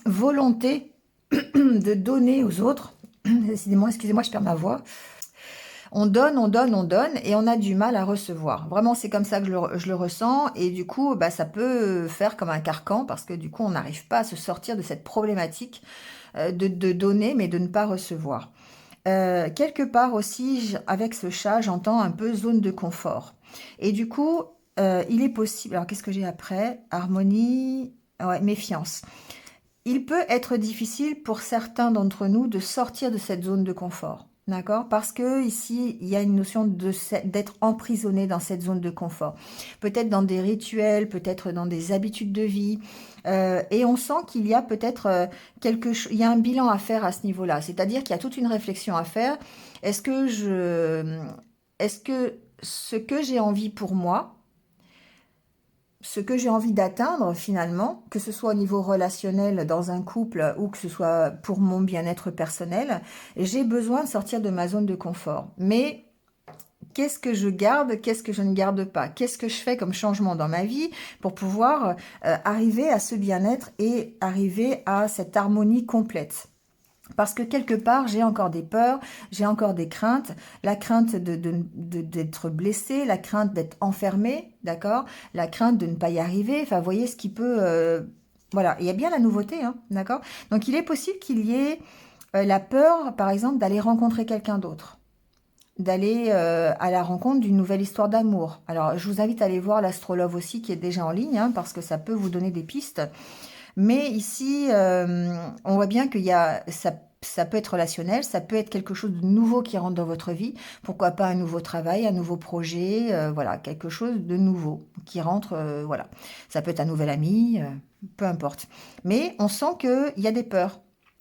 volonté de donner aux autres. Excusez-moi, je perds ma voix. On donne, on donne, on donne, et on a du mal à recevoir. Vraiment, c'est comme ça que je le ressens, et du coup, bah, ça peut faire comme un carcan, parce que du coup, on n'arrive pas à se sortir de cette problématique de donner, mais de ne pas recevoir. Quelque part aussi, avec ce chat, j'entends un peu zone de confort. Et du coup, il est possible... Alors, qu'est-ce que j'ai après? Harmonie, ouais, méfiance. Il peut être difficile pour certains d'entre nous de sortir de cette zone de confort. D'accord? Parce que ici, il y a une notion d'être emprisonné dans cette zone de confort. Peut-être dans des rituels, peut-être dans des habitudes de vie. Et on sent qu'il y a peut-être il y a un bilan à faire à ce niveau-là. C'est-à-dire qu'il y a toute une réflexion à faire. Est-ce que ce que j'ai envie pour moi, ce que j'ai envie d'atteindre finalement, que ce soit au niveau relationnel dans un couple ou que ce soit pour mon bien-être personnel, j'ai besoin de sortir de ma zone de confort. Mais qu'est-ce que je garde, qu'est-ce que je ne garde pas? Qu'est-ce que je fais comme changement dans ma vie pour pouvoir arriver à ce bien-être et arriver à cette harmonie complète? Parce que quelque part, j'ai encore des peurs, j'ai encore des craintes, la crainte d'être blessé, la crainte d'être enfermé, d'accord? La crainte de ne pas y arriver, enfin, vous voyez ce qui peut... voilà, il y a bien la nouveauté, hein, d'accord? Donc, il est possible qu'il y ait la peur, par exemple, d'aller rencontrer quelqu'un d'autre, d'aller à la rencontre d'une nouvelle histoire d'amour. Alors, je vous invite à aller voir l'astrologue aussi, qui est déjà en ligne, hein, parce que ça peut vous donner des pistes. Mais ici, on voit bien qu'il y a ça peut être relationnel, ça peut être quelque chose de nouveau qui rentre dans votre vie. Pourquoi pas un nouveau travail, un nouveau projet, voilà, quelque chose de nouveau qui rentre, voilà. Ça peut être un nouvel ami, peu importe. Mais on sent qu'il y a des peurs.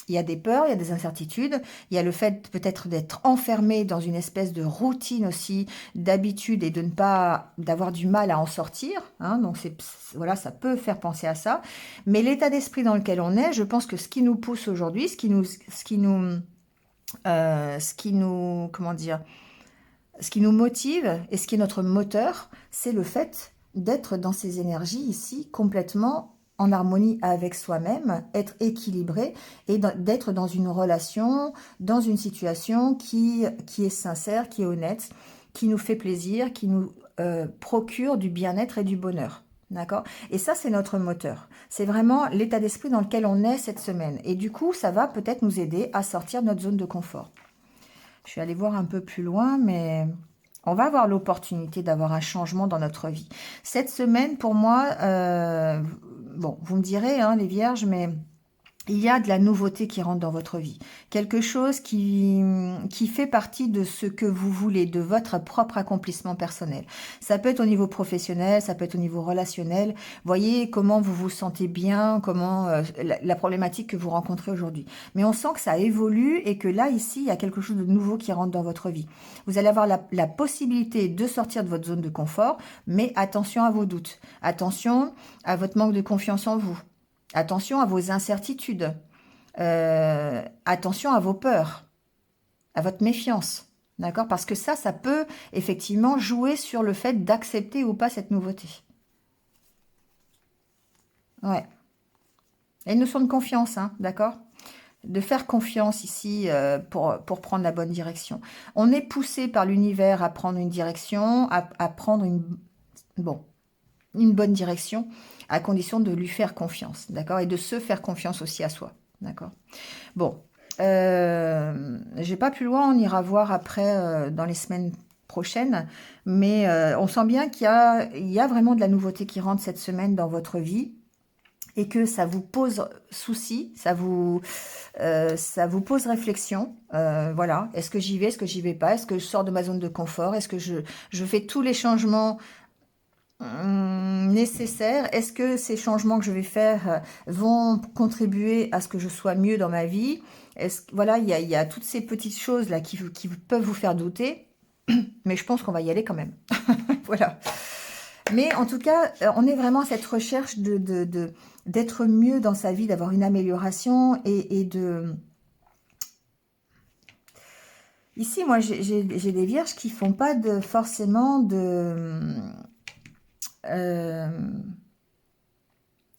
Il y a des peurs, il y a des incertitudes, il y a le fait peut-être d'être enfermé dans une espèce de routine aussi, d'habitude et de ne pas, d'avoir du mal à en sortir, hein, donc voilà, ça peut faire penser à ça. Mais l'état d'esprit dans lequel on est, je pense que ce qui nous pousse aujourd'hui, comment dire, ce qui nous motive et ce qui est notre moteur, c'est le fait d'être dans ces énergies ici complètement en harmonie avec soi-même, être équilibré et d'être dans une relation, dans une situation qui est sincère, qui est honnête, qui nous fait plaisir, qui nous procure du bien-être et du bonheur. D'accord? Et ça, c'est notre moteur. C'est vraiment l'état d'esprit dans lequel on est cette semaine. Et du coup, ça va peut-être nous aider à sortir de notre zone de confort. Je suis allée voir un peu plus loin, mais on va avoir l'opportunité d'avoir un changement dans notre vie. Cette semaine, pour moi, bon, vous me direz, hein, les vierges, mais il y a de la nouveauté qui rentre dans votre vie. Quelque chose qui fait partie de ce que vous voulez, de votre propre accomplissement personnel. Ça peut être au niveau professionnel, ça peut être au niveau relationnel. Voyez comment vous vous sentez bien, comment la problématique que vous rencontrez aujourd'hui. Mais on sent que ça évolue et que là, ici, il y a quelque chose de nouveau qui rentre dans votre vie. Vous allez avoir la possibilité de sortir de votre zone de confort, mais attention à vos doutes. Attention à votre manque de confiance en vous. Attention à vos incertitudes. Attention à vos peurs, à votre méfiance. D'accord? Parce que ça peut effectivement jouer sur le fait d'accepter ou pas cette nouveauté. Ouais. Il y a une notion de confiance, hein, d'accord? De faire confiance ici pour prendre la bonne direction. On est poussé par l'univers à prendre une direction, à prendre une bonne direction, à condition de lui faire confiance, d'accord? Et de se faire confiance aussi à soi, d'accord? Bon, j'ai pas plus loin, on ira voir après dans les semaines prochaines, mais on sent bien il y a vraiment de la nouveauté qui rentre cette semaine dans votre vie et que ça vous pose souci, ça vous pose réflexion. Voilà, est-ce que j'y vais, est-ce que j'y vais pas, est-ce que je sors de ma zone de confort, est-ce que je fais tous les changements nécessaires? Est-ce que ces changements que je vais faire vont contribuer à ce que je sois mieux dans ma vie? Voilà, il y a toutes ces petites choses là qui peuvent vous faire douter, mais je pense qu'on va y aller quand même. Voilà. Mais en tout cas, on est vraiment à cette recherche d'être mieux dans sa vie, d'avoir une amélioration et de... Ici, moi, j'ai des vierges qui font pas forcément de...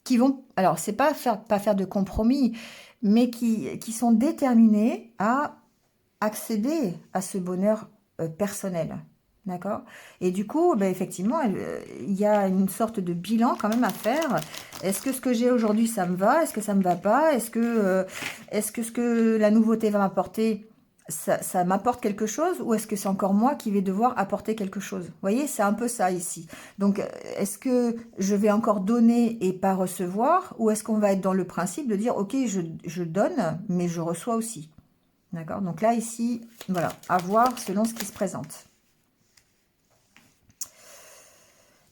qui vont... Alors, c'est pas faire de compromis, mais qui sont déterminés à accéder à ce bonheur personnel. D'accord? Et du coup, ben, effectivement, il y a une sorte de bilan quand même à faire. Est-ce que ce que j'ai aujourd'hui, ça me va? Est-ce que ça me va pas? Est-ce que ce que la nouveauté va m'apporter, ça m'apporte quelque chose? Ou est-ce que c'est encore moi qui vais devoir apporter quelque chose? Vous voyez, c'est un peu ça ici. Donc, est-ce que je vais encore donner et pas recevoir? Ou est-ce qu'on va être dans le principe de dire, ok, je donne, mais je reçois aussi? D'accord? Donc là, ici, voilà, à voir selon ce qui se présente.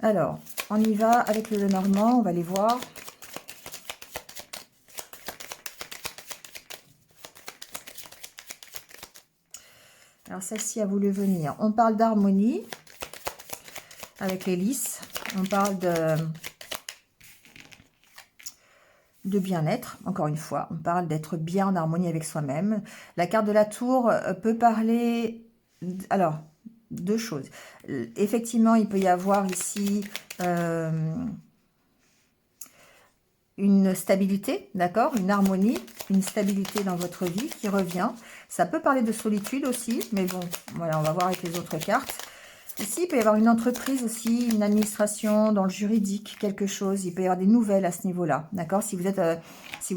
Alors, on y va avec le Lenormand, on va les voir. Alors, celle-ci a voulu venir. On parle d'harmonie avec les lys. On parle de bien-être, encore une fois. On parle d'être bien en harmonie avec soi-même. La carte de la tour peut parler... Alors, deux choses. Effectivement, il peut y avoir ici une stabilité, d'accord, une harmonie, une stabilité dans votre vie qui revient. Ça peut parler de solitude aussi, mais bon, voilà, on va voir avec les autres cartes. Ici, il peut y avoir une entreprise aussi, une administration dans le juridique, quelque chose. Il peut y avoir des nouvelles à ce niveau-là, d'accord? Si vous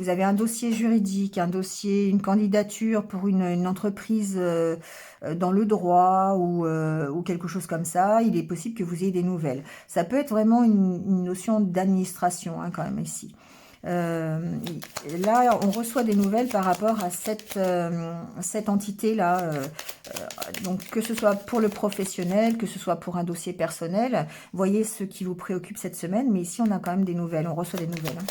avez un dossier juridique, un dossier, une candidature pour une entreprise dans le droit ou quelque chose comme ça, il est possible que vous ayez des nouvelles. Ça peut être vraiment une notion d'administration, hein, quand même, ici. Là, on reçoit des nouvelles par rapport à cette entité-là. Donc, que ce soit pour le professionnel, que ce soit pour un dossier personnel. Voyez ce qui vous préoccupe cette semaine. Mais ici, on a quand même des nouvelles. On reçoit des nouvelles. Hein.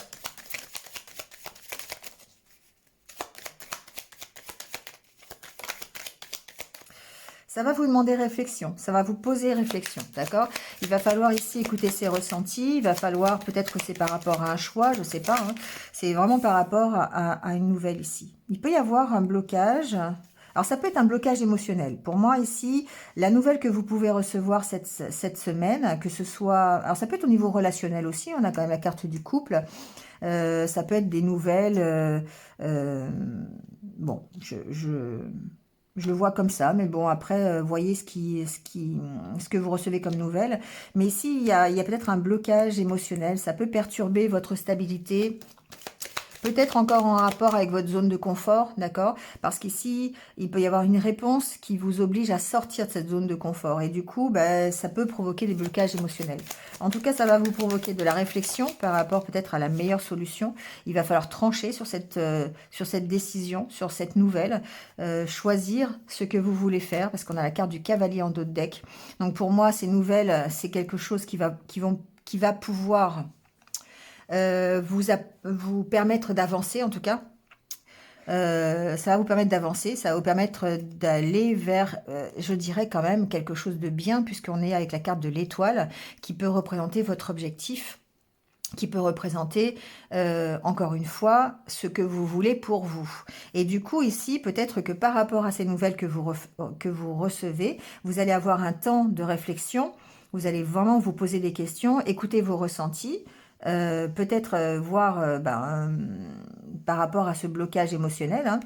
Ça va vous demander réflexion, ça va vous poser réflexion, d'accord? Il va falloir ici écouter ses ressentis, il va falloir, peut-être que c'est par rapport à un choix, je ne sais pas, hein, c'est vraiment par rapport à une nouvelle ici. Il peut y avoir un blocage, alors ça peut être un blocage émotionnel. Pour moi ici, la nouvelle que vous pouvez recevoir cette semaine, que ce soit, alors ça peut être au niveau relationnel aussi, on a quand même la carte du couple, ça peut être des nouvelles, bon, je le vois comme ça, mais bon, après, voyez ce que vous recevez comme nouvelle. Mais ici, il y a peut-être un blocage émotionnel. Ça peut perturber votre stabilité Peut-être encore en rapport avec votre zone de confort, d'accord? Parce qu'ici, il peut y avoir une réponse qui vous oblige à sortir de cette zone de confort. Et du coup, bah, ça peut provoquer des blocages émotionnels. En tout cas, ça va vous provoquer de la réflexion par rapport peut-être à la meilleure solution. Il va falloir trancher sur cette décision, sur cette nouvelle. Choisir ce que vous voulez faire, parce qu'on a la carte du cavalier en dos de deck. Donc pour moi, ces nouvelles, c'est quelque chose qui va pouvoir vous permettre d'avancer en tout cas. Ça va vous permettre d'avancer, ça va vous permettre d'aller vers, je dirais quand même, quelque chose de bien, puisqu'on est avec la carte de l'étoile, qui peut représenter votre objectif, qui peut représenter, encore une fois, ce que vous voulez pour vous. Et du coup, ici, peut-être que par rapport à ces nouvelles que vous recevez, vous allez avoir un temps de réflexion, vous allez vraiment vous poser des questions, écouter vos ressentis, peut-être voir par rapport à ce blocage émotionnel, hein,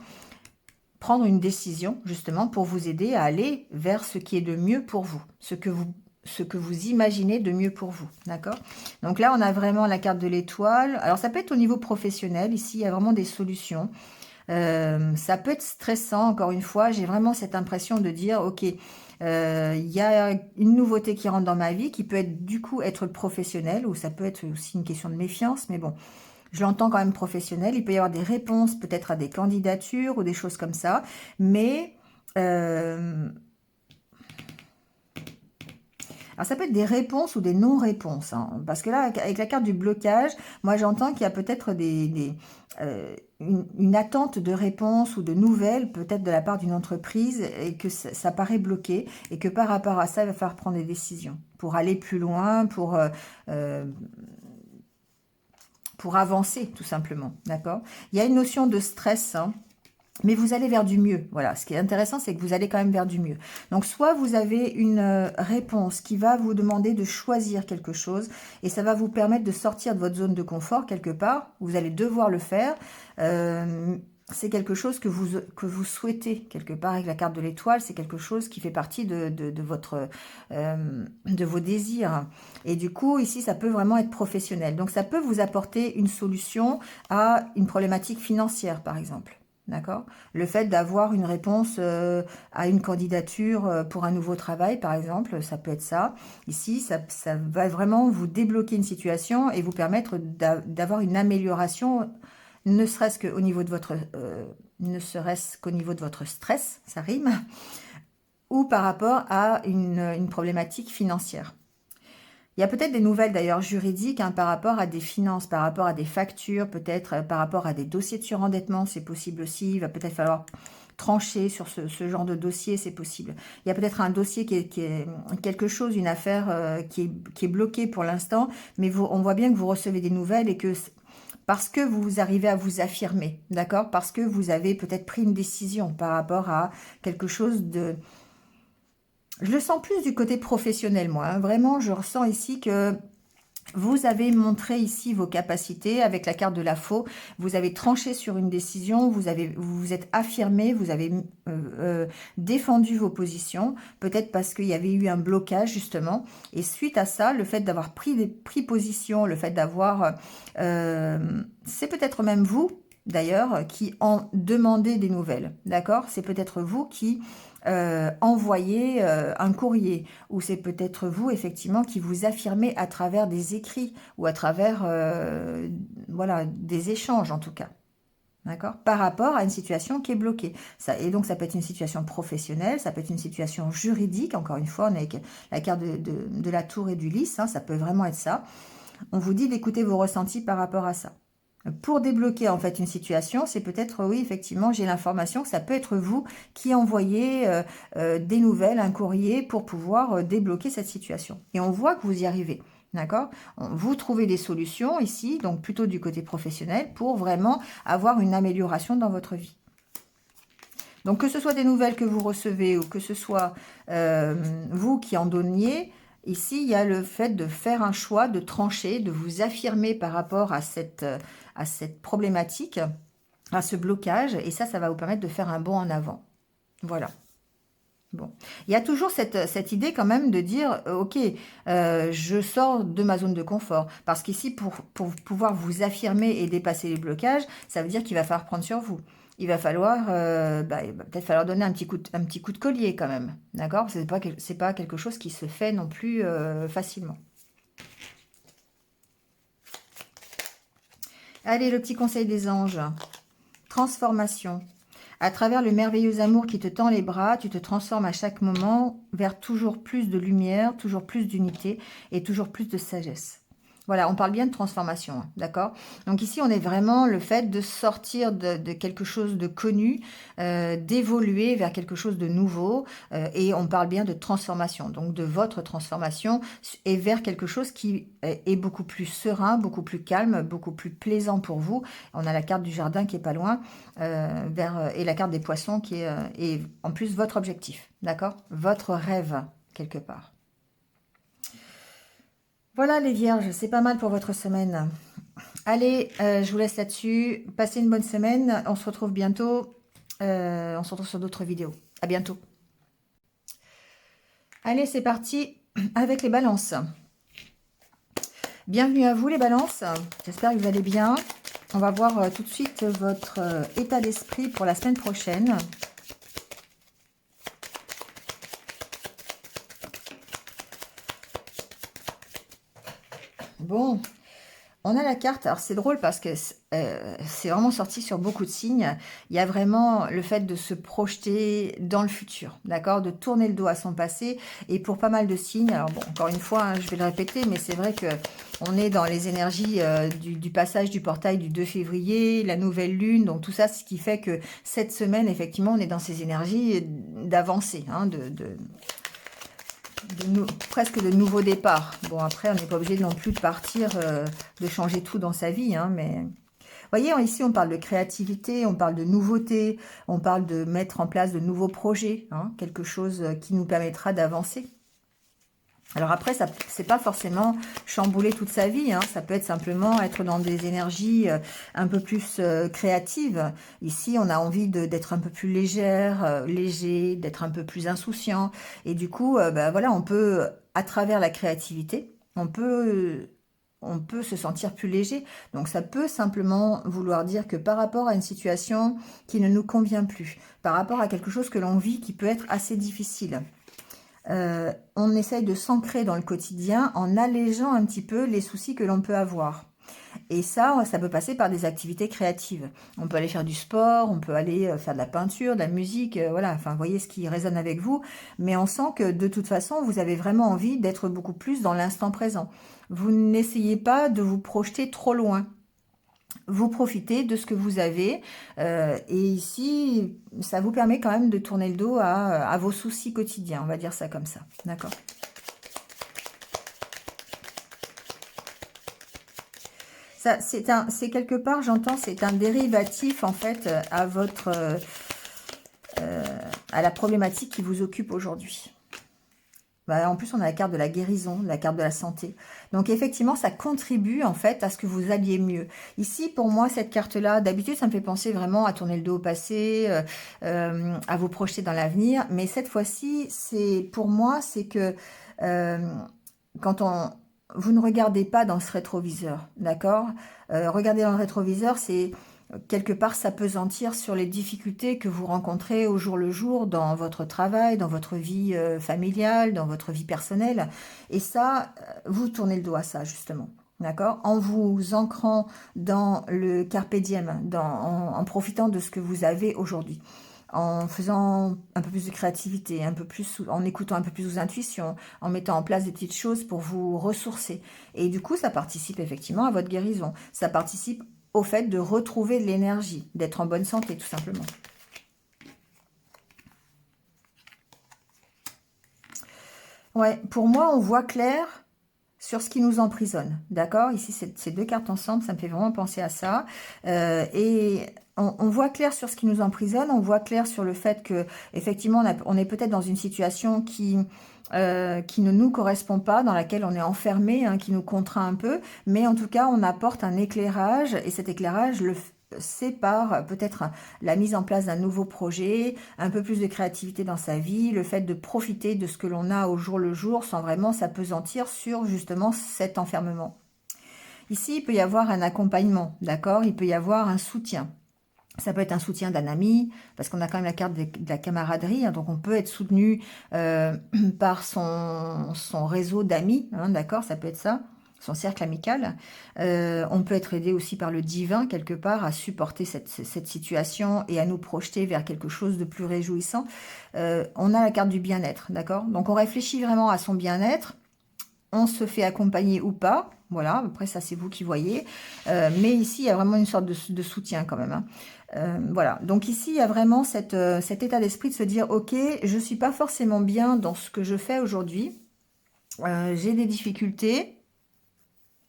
prendre une décision justement pour vous aider à aller vers ce qui est de mieux pour vous, ce que vous imaginez de mieux pour vous, d'accord? Donc là, on a vraiment la carte de l'étoile. Alors, ça peut être au niveau professionnel. Ici, il y a vraiment des solutions. Ça peut être stressant, encore une fois. J'ai vraiment cette impression de dire, ok, il y a une nouveauté qui rentre dans ma vie, qui peut être du coup être professionnelle, ou ça peut être aussi une question de méfiance, mais bon, je l'entends quand même professionnel. Il peut y avoir des réponses peut-être à des candidatures ou des choses comme ça, mais alors ça peut être des réponses ou des non-réponses, hein, parce que là, avec la carte du blocage, moi j'entends qu'il y a peut-être une attente de réponses ou de nouvelles, peut-être de la part d'une entreprise, et que ça paraît bloqué, et que par rapport à ça, il va falloir prendre des décisions pour aller plus loin, pour avancer tout simplement, d'accord? Il y a une notion de stress, hein, mais vous allez vers du mieux. Voilà, ce qui est intéressant, c'est que vous allez quand même vers du mieux. Donc, soit vous avez une réponse qui va vous demander de choisir quelque chose, et ça va vous permettre de sortir de votre zone de confort quelque part. Vous allez devoir le faire. C'est quelque chose que vous souhaitez quelque part avec la carte de l'étoile. C'est quelque chose qui fait partie de vos désirs. Et du coup, ici, ça peut vraiment être professionnel. Donc, ça peut vous apporter une solution à une problématique financière, par exemple. D'accord? Le fait d'avoir une réponse à une candidature pour un nouveau travail, par exemple, ça peut être ça. Ici, ça va vraiment vous débloquer une situation et vous permettre d'avoir une amélioration, ne serait-ce qu'au niveau de votre stress, ça rime, ou par rapport à une problématique financière. Il y a peut-être des nouvelles d'ailleurs juridiques, hein, par rapport à des finances, par rapport à des factures, peut-être par rapport à des dossiers de surendettement, c'est possible aussi. Il va peut-être falloir trancher sur ce genre de dossier, c'est possible. Il y a peut-être un dossier qui est quelque chose, une affaire qui est bloquée pour l'instant, mais on voit bien que vous recevez des nouvelles et que parce que vous arrivez à vous affirmer, d'accord? Parce que vous avez peut-être pris une décision par rapport à quelque chose de... Je le sens plus du côté professionnel, moi, hein. Vraiment, je ressens ici que vous avez montré ici vos capacités avec la carte de la faux. Vous avez tranché sur une décision, vous vous êtes affirmé, vous avez défendu vos positions, peut-être parce qu'il y avait eu un blocage justement. Et suite à ça, le fait d'avoir pris position, le fait d'avoir... c'est peut-être même vous, d'ailleurs, qui en demandez des nouvelles, d'accord? C'est peut-être vous qui envoyez un courrier, ou c'est peut-être vous, effectivement, qui vous affirmez à travers des écrits, ou à travers, voilà, des échanges, en tout cas. D'accord? Par rapport à une situation qui est bloquée. Et donc, ça peut être une situation professionnelle, ça peut être une situation juridique. Encore une fois, on est avec la carte de la tour et du lys, hein, ça peut vraiment être ça. On vous dit d'écouter vos ressentis par rapport à ça. Pour débloquer en fait une situation, c'est peut-être, oui, effectivement, j'ai l'information que ça peut être vous qui envoyez des nouvelles, un courrier pour pouvoir débloquer cette situation. Et on voit que vous y arrivez. D'accord? Vous trouvez des solutions ici, donc plutôt du côté professionnel, pour vraiment avoir une amélioration dans votre vie. Donc que ce soit des nouvelles que vous recevez ou que ce soit vous qui en donniez, ici il y a le fait de faire un choix, de trancher, de vous affirmer par rapport à cette problématique, à ce blocage, et ça va vous permettre de faire un bond en avant. Voilà. Bon, il y a toujours cette idée quand même de dire, ok, je sors de ma zone de confort. Parce qu'ici, pour pouvoir vous affirmer et dépasser les blocages, ça veut dire qu'il va falloir prendre sur vous. Il va falloir, il va peut-être falloir donner un petit coup de collier quand même. D'accord? C'est pas quelque chose qui se fait non plus facilement. Allez, le petit conseil des anges. Transformation. À travers le merveilleux amour qui te tend les bras, tu te transformes à chaque moment vers toujours plus de lumière, toujours plus d'unité et toujours plus de sagesse. Voilà, on parle bien de transformation, hein, d'accord? Donc ici, on est vraiment le fait de sortir de quelque chose de connu, d'évoluer vers quelque chose de nouveau, et on parle bien de transformation, donc de votre transformation et vers quelque chose qui est beaucoup plus serein, beaucoup plus calme, beaucoup plus plaisant pour vous. On a la carte du jardin qui est pas loin, et la carte des poissons qui est et en plus votre objectif, d'accord? Votre rêve, quelque part. Voilà les vierges, c'est pas mal pour votre semaine. Allez, je vous laisse là-dessus. Passez une bonne semaine. On se retrouve bientôt. On se retrouve sur d'autres vidéos. À bientôt. Allez, c'est parti avec les balances. Bienvenue à vous les balances. J'espère que vous allez bien. On va voir tout de suite votre état d'esprit pour la semaine prochaine. Bon, on a la carte, alors c'est drôle parce que c'est vraiment sorti sur beaucoup de signes. Il y a vraiment le fait de se projeter dans le futur, d'accord? De tourner le dos à son passé. Et pour pas mal de signes, alors bon, encore une fois, hein, je vais le répéter, mais c'est vrai que on est dans les énergies du passage du portail du 2 février, la nouvelle lune, donc tout ça, ce qui fait que cette semaine, effectivement, on est dans ces énergies d'avancée, hein, presque de nouveau départ. Bon, après, on n'est pas obligé non plus de partir, de changer tout dans sa vie, hein, mais... Vous voyez, ici, on parle de créativité, on parle de nouveauté, on parle de mettre en place de nouveaux projets, hein, quelque chose qui nous permettra d'avancer. Alors après, ça c'est pas forcément chambouler toute sa vie, hein, ça peut être simplement être dans des énergies un peu plus créatives. Ici, on a envie d'être un peu plus légère, léger, d'être un peu plus insouciant. Et du coup, voilà, on peut, à travers la créativité, on peut se sentir plus léger. Donc ça peut simplement vouloir dire que par rapport à une situation qui ne nous convient plus, par rapport à quelque chose que l'on vit qui peut être assez difficile, on essaye de s'ancrer dans le quotidien en allégeant un petit peu les soucis que l'on peut avoir. Et ça peut passer par des activités créatives. On peut aller faire du sport, on peut aller faire de la peinture, de la musique, voilà, enfin, vous voyez ce qui résonne avec vous. Mais on sent que de toute façon, vous avez vraiment envie d'être beaucoup plus dans l'instant présent. Vous n'essayez pas de vous projeter trop loin. Vous profitez de ce que vous avez et ici, ça vous permet quand même de tourner le dos à vos soucis quotidiens, on va dire ça comme ça, d'accord? Ça, c'est quelque part, j'entends, c'est un dérivatif en fait à la problématique qui vous occupe aujourd'hui. En plus, on a la carte de la guérison, la carte de la santé. Donc, effectivement, ça contribue, en fait, à ce que vous alliez mieux. Ici, pour moi, cette carte-là, d'habitude, ça me fait penser vraiment à tourner le dos au passé, à vous projeter dans l'avenir. Mais cette fois-ci, pour moi, c'est que quand vous ne regardez pas dans ce rétroviseur, d'accord? Regarder dans le rétroviseur, c'est... quelque part s'appesantir sur les difficultés que vous rencontrez au jour le jour dans votre travail, dans votre vie familiale, dans votre vie personnelle. Et ça, vous tournez le dos à ça, justement. D'accord? En vous ancrant dans le carpe diem, en profitant de ce que vous avez aujourd'hui. En faisant un peu plus de créativité, en écoutant un peu plus vos intuitions, en mettant en place des petites choses pour vous ressourcer. Et du coup, ça participe effectivement à votre guérison. Ça participe au fait de retrouver de l'énergie, d'être en bonne santé, tout simplement. Ouais, pour moi, on voit clair sur ce qui nous emprisonne, d'accord? Ici, ces deux cartes ensemble, ça me fait vraiment penser à ça. Et on voit clair sur ce qui nous emprisonne, on voit clair sur le fait que, effectivement, on est peut-être dans une situation qui ne nous correspond pas, dans laquelle on est enfermé, hein, qui nous contraint un peu, mais en tout cas, on apporte un éclairage, et cet éclairage c'est par peut-être la mise en place d'un nouveau projet, un peu plus de créativité dans sa vie, le fait de profiter de ce que l'on a au jour le jour sans vraiment s'appesantir sur justement cet enfermement. Ici, il peut y avoir un accompagnement, d'accord? Il peut y avoir un soutien. Ça peut être un soutien d'un ami, parce qu'on a quand même la carte de la camaraderie, hein, donc on peut être soutenu par son réseau d'amis, hein, d'accord, ça peut être ça, son cercle amical. On peut être aidé aussi par le divin, quelque part, à supporter cette situation et à nous projeter vers quelque chose de plus réjouissant. On a la carte du bien-être, d'accord? Donc on réfléchit vraiment à son bien-être, on se fait accompagner ou pas, voilà, après ça c'est vous qui voyez, mais ici il y a vraiment une sorte de soutien quand même, hein. Voilà, donc ici il y a vraiment cet état d'esprit de se dire ok, je suis pas forcément bien dans ce que je fais aujourd'hui, j'ai des difficultés.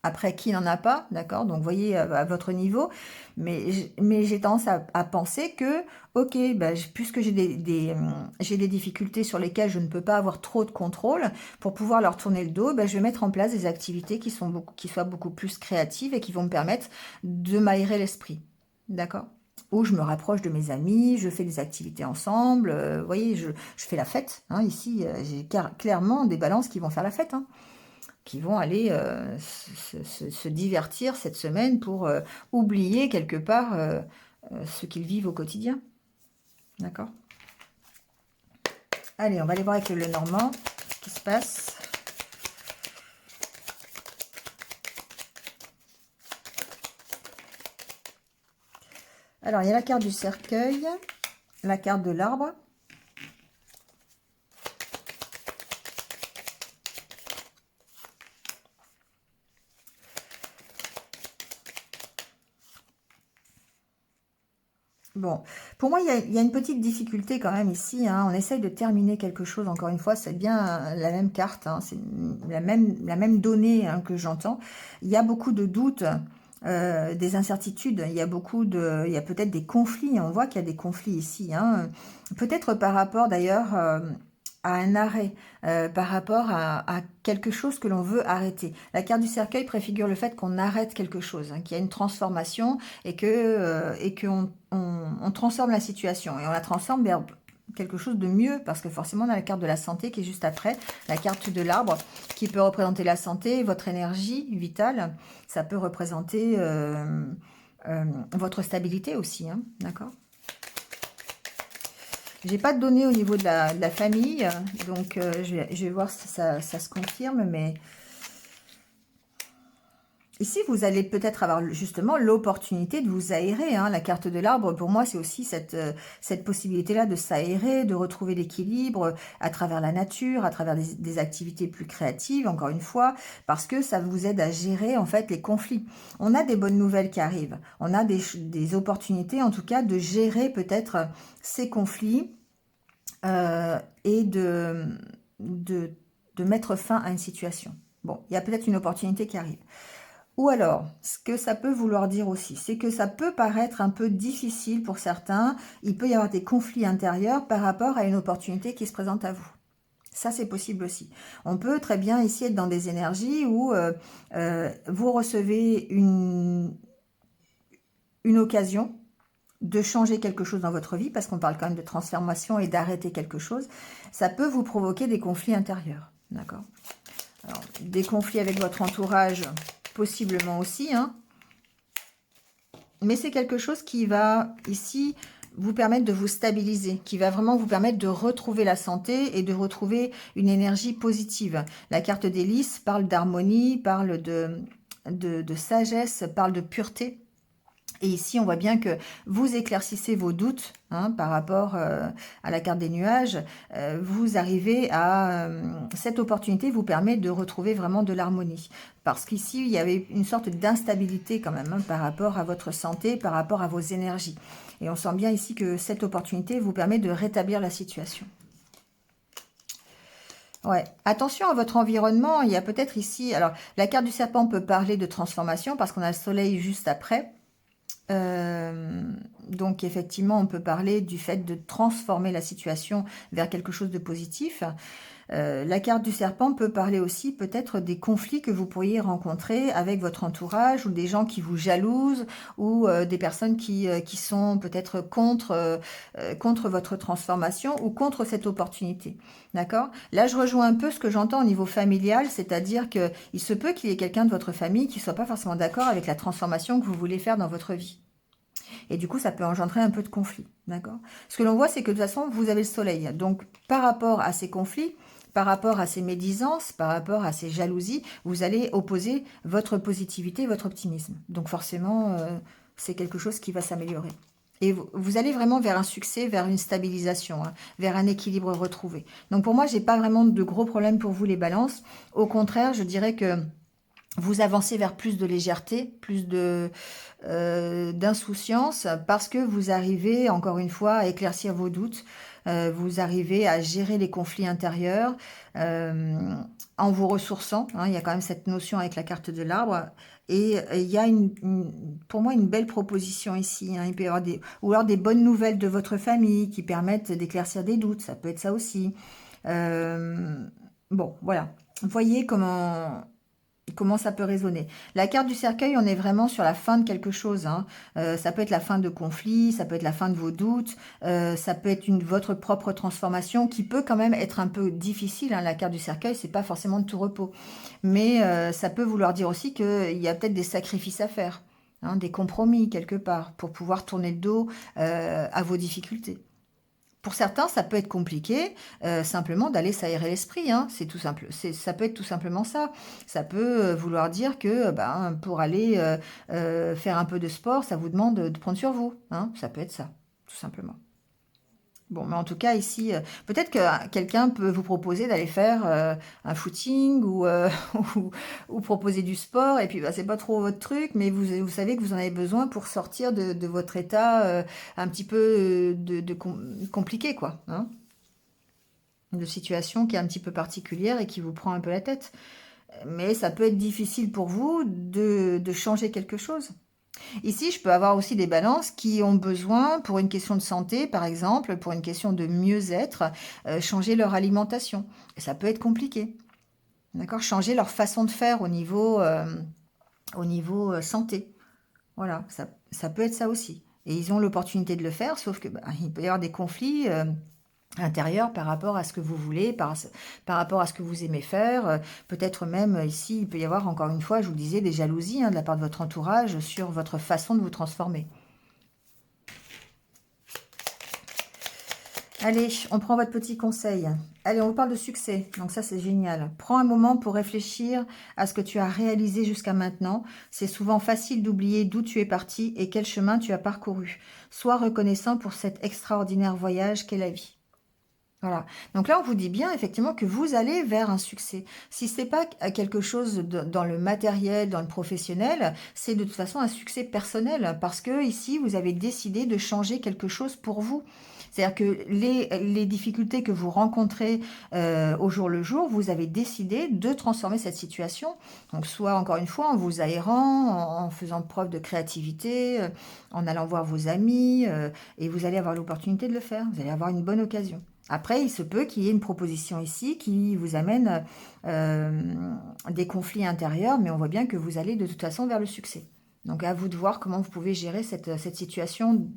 Après, qui n'en a pas, d'accord? Donc, vous voyez, à votre niveau. Mais j'ai tendance à penser que, ok, bah, puisque j'ai des difficultés sur lesquelles je ne peux pas avoir trop de contrôle, pour pouvoir leur tourner le dos, bah, je vais mettre en place des activités qui soient beaucoup plus créatives et qui vont me permettre de m'aérer l'esprit. D'accord? Ou je me rapproche de mes amis, je fais des activités ensemble. Vous voyez, je fais la fête, hein. Ici, j'ai clairement des balances qui vont faire la fête, hein, qui vont aller se divertir cette semaine pour oublier quelque part ce qu'ils vivent au quotidien. D'accord? Allez, on va aller voir avec le Normand ce qui se passe. Alors, il y a la carte du cercueil, la carte de l'arbre. Bon, pour moi, il y a une petite difficulté quand même ici, hein. On essaye de terminer quelque chose, encore une fois, c'est bien la même carte, hein, c'est la même donnée, hein, que j'entends. Il y a beaucoup de doutes, des incertitudes, il y a peut-être des conflits, on voit qu'il y a des conflits ici, hein. Peut-être par rapport d'ailleurs à un arrêt, par rapport à quelque chose que l'on veut arrêter. La carte du cercueil préfigure le fait qu'on arrête quelque chose, hein, qu'il y a une transformation et qu'on on transforme la situation et on la transforme vers quelque chose de mieux, parce que forcément on a la carte de la santé qui est juste après, la carte de l'arbre qui peut représenter la santé, votre énergie vitale, ça peut représenter votre stabilité aussi, hein, d'accord? J'ai pas de données au niveau de la famille, donc je vais voir si ça se confirme, mais ici, vous allez peut-être avoir justement l'opportunité de vous aérer, hein. La carte de l'arbre, pour moi, c'est aussi cette possibilité-là de s'aérer, de retrouver l'équilibre à travers la nature, à travers des activités plus créatives, encore une fois, parce que ça vous aide à gérer en fait les conflits. On a des bonnes nouvelles qui arrivent, on a des opportunités en tout cas de gérer peut-être ces conflits et de mettre fin à une situation. Bon, il y a peut-être une opportunité qui arrive. Ou alors, ce que ça peut vouloir dire aussi, c'est que ça peut paraître un peu difficile pour certains. Il peut y avoir des conflits intérieurs par rapport à une opportunité qui se présente à vous. Ça, c'est possible aussi. On peut très bien ici être dans des énergies où vous recevez une occasion de changer quelque chose dans votre vie, parce qu'on parle quand même de transformation et d'arrêter quelque chose. Ça peut vous provoquer des conflits intérieurs. D'accord? Alors, des conflits avec votre entourage, possiblement aussi, hein. Mais c'est quelque chose qui va, ici, vous permettre de vous stabiliser, qui va vraiment vous permettre de retrouver la santé et de retrouver une énergie positive. La carte des lys parle d'harmonie, parle de sagesse, parle de pureté. Et ici, on voit bien que vous éclaircissez vos doutes, hein, par rapport à la carte des nuages. Vous arrivez à... cette opportunité vous permet de retrouver vraiment de l'harmonie. Parce qu'ici, il y avait une sorte d'instabilité quand même, hein, par rapport à votre santé, par rapport à vos énergies. Et on sent bien ici que cette opportunité vous permet de rétablir la situation. Ouais, attention à votre environnement. Il y a peut-être ici... Alors, la carte du serpent peut parler de transformation parce qu'on a le soleil juste après. Donc effectivement, on peut parler du fait de transformer la situation vers quelque chose de positif. La carte du serpent peut parler aussi peut-être des conflits que vous pourriez rencontrer avec votre entourage ou des gens qui vous jalousent ou des personnes qui sont peut-être contre votre transformation ou contre cette opportunité. D'accord? Là, je rejoins un peu ce que j'entends au niveau familial, c'est-à-dire que il se peut qu'il y ait quelqu'un de votre famille qui ne soit pas forcément d'accord avec la transformation que vous voulez faire dans votre vie. Et du coup, ça peut engendrer un peu de conflit. D'accord? Ce que l'on voit, c'est que de toute façon, vous avez le soleil. Donc, par rapport à ces conflits, par rapport à ces médisances, par rapport à ces jalousies, vous allez opposer votre positivité et votre optimisme. Donc, forcément, c'est quelque chose qui va s'améliorer. Et vous allez vraiment vers un succès, vers une stabilisation, hein, vers un équilibre retrouvé. Donc, pour moi, j'ai pas vraiment de gros problèmes pour vous, les balances. Au contraire, je dirais que vous avancez vers plus de légèreté, plus de d'insouciance, parce que vous arrivez, encore une fois, à éclaircir vos doutes, vous arrivez à gérer les conflits intérieurs, euh, en vous ressourçant, hein, il y a quand même cette notion avec la carte de l'arbre, et il y a pour moi une belle proposition ici, hein, il peut y avoir ou alors des bonnes nouvelles de votre famille qui permettent d'éclaircir des doutes, ça peut être ça aussi. Euh, bon, voilà. Voyez comment ça peut résonner. La carte du cercueil, on est vraiment sur la fin de quelque chose, hein. Ça peut être la fin de conflit, ça peut être la fin de vos doutes, ça peut être votre propre transformation qui peut quand même être un peu difficile, hein. La carte du cercueil, c'est pas forcément de tout repos. Mais ça peut vouloir dire aussi qu'il y a peut-être des sacrifices à faire, hein, des compromis quelque part pour pouvoir tourner le dos à vos difficultés. Pour certains, ça peut être compliqué, simplement d'aller s'aérer l'esprit, hein. C'est tout simple. Ça peut être tout simplement ça. Ça peut vouloir dire que ben, pour aller faire un peu de sport, ça vous demande de prendre sur vous, hein. Ça peut être ça, tout simplement. Bon, mais en tout cas, ici, peut-être que quelqu'un peut vous proposer d'aller faire un footing ou, ou proposer du sport, et puis bah, c'est pas trop votre truc, mais vous savez que vous en avez besoin pour sortir de votre état un petit peu compliqué, quoi, hein, de situation qui est un petit peu particulière et qui vous prend un peu la tête. Mais ça peut être difficile pour vous de changer quelque chose. Ici, je peux avoir aussi des balances qui ont besoin, pour une question de santé, par exemple, pour une question de mieux-être, changer leur alimentation. Et ça peut être compliqué. D'accord? Changer leur façon de faire au niveau santé. Voilà, ça peut être ça aussi. Et ils ont l'opportunité de le faire, sauf que bah, il peut y avoir des conflits intérieur par rapport à ce que vous voulez, par rapport à ce que vous aimez faire. Peut-être même ici, il peut y avoir encore une fois, je vous le disais, des jalousies hein, de la part de votre entourage sur votre façon de vous transformer. Allez, on prend votre petit conseil. Allez, on vous parle de succès. Donc ça, c'est génial. Prends un moment pour réfléchir à ce que tu as réalisé jusqu'à maintenant. C'est souvent facile d'oublier d'où tu es parti et quel chemin tu as parcouru. Sois reconnaissant pour cet extraordinaire voyage qu'est la vie. Voilà. Donc là, on vous dit bien effectivement que vous allez vers un succès. Si c'est pas quelque chose dans le matériel, dans le professionnel, c'est de toute façon un succès personnel parce que ici, vous avez décidé de changer quelque chose pour vous. C'est-à-dire que les difficultés que vous rencontrez au jour le jour, vous avez décidé de transformer cette situation. Donc soit encore une fois en vous aérant, en faisant preuve de créativité, en allant voir vos amis, et vous allez avoir l'opportunité de le faire. Vous allez avoir une bonne occasion. Après, il se peut qu'il y ait une proposition ici qui vous amène des conflits intérieurs, mais on voit bien que vous allez de toute façon vers le succès. Donc à vous de voir comment vous pouvez gérer cette situation,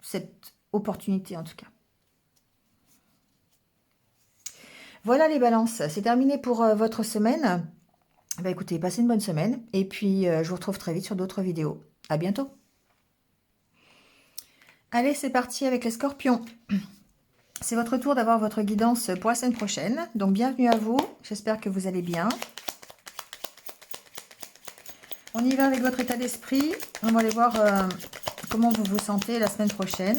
cette opportunité en tout cas. Voilà les balances, c'est terminé pour votre semaine. Bah, écoutez, passez une bonne semaine et puis je vous retrouve très vite sur d'autres vidéos. À bientôt. Allez, c'est parti avec les scorpions. C'est votre tour d'avoir votre guidance pour la semaine prochaine. Donc, bienvenue à vous. J'espère que vous allez bien. On y va avec votre état d'esprit. On va aller voir comment vous vous sentez la semaine prochaine.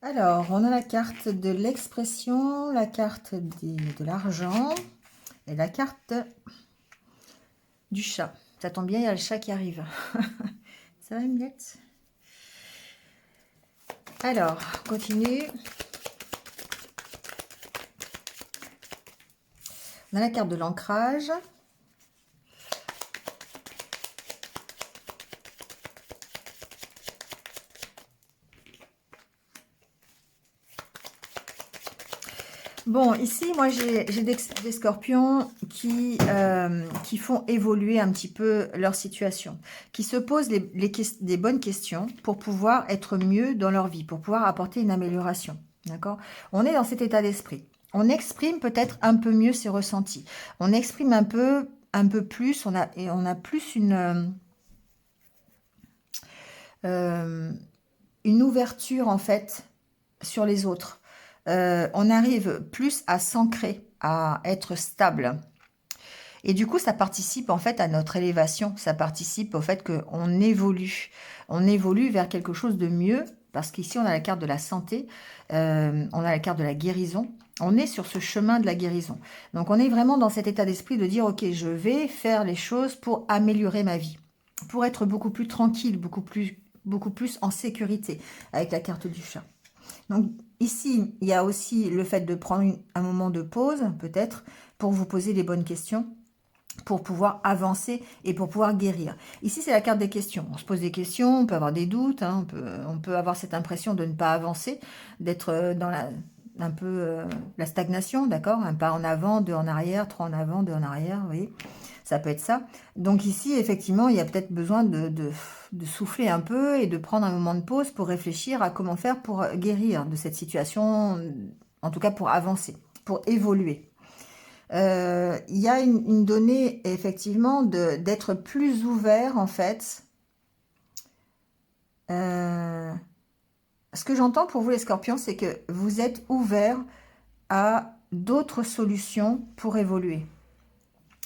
Alors, on a la carte de l'expression, la carte de l'argent et la carte du chat. Ça tombe bien, il y a le chat qui arrive. Ça va, Miette? Alors, on continue. On a la carte de l'ancrage. Bon, ici, moi, j'ai des scorpions qui font évoluer un petit peu leur situation, qui se posent des bonnes questions pour pouvoir être mieux dans leur vie, pour pouvoir apporter une amélioration. D'accord? On est dans cet état d'esprit. On exprime peut-être un peu mieux ses ressentis. On exprime un peu plus, on a plus une ouverture, en fait, sur les autres. On arrive plus à s'ancrer, à être stable. Et du coup, ça participe en fait à notre élévation. Ça participe au fait qu'on évolue. On évolue vers quelque chose de mieux. Parce qu'ici, on a la carte de la santé. On a la carte de la guérison. On est sur ce chemin de la guérison. Donc, on est vraiment dans cet état d'esprit de dire, OK, je vais faire les choses pour améliorer ma vie. Pour être beaucoup plus tranquille, beaucoup plus en sécurité avec la carte du chat. Donc ici, il y a aussi le fait de prendre un moment de pause, peut-être, pour vous poser les bonnes questions, pour pouvoir avancer et pour pouvoir guérir. Ici, c'est la carte des questions. On se pose des questions, on peut avoir des doutes, hein, on peut avoir cette impression de ne pas avancer, d'être dans un peu la stagnation, d'accord? Un pas en avant, deux en arrière, trois en avant, deux en arrière, vous voyez? Ça peut être ça. Donc ici, effectivement, il y a peut-être besoin de souffler un peu et de prendre un moment de pause pour réfléchir à comment faire pour guérir de cette situation, en tout cas pour avancer, pour évoluer. Il y a une donnée, effectivement, d'être plus ouvert, en fait. Ce que j'entends pour vous, les scorpions, c'est que vous êtes ouverts à d'autres solutions pour évoluer,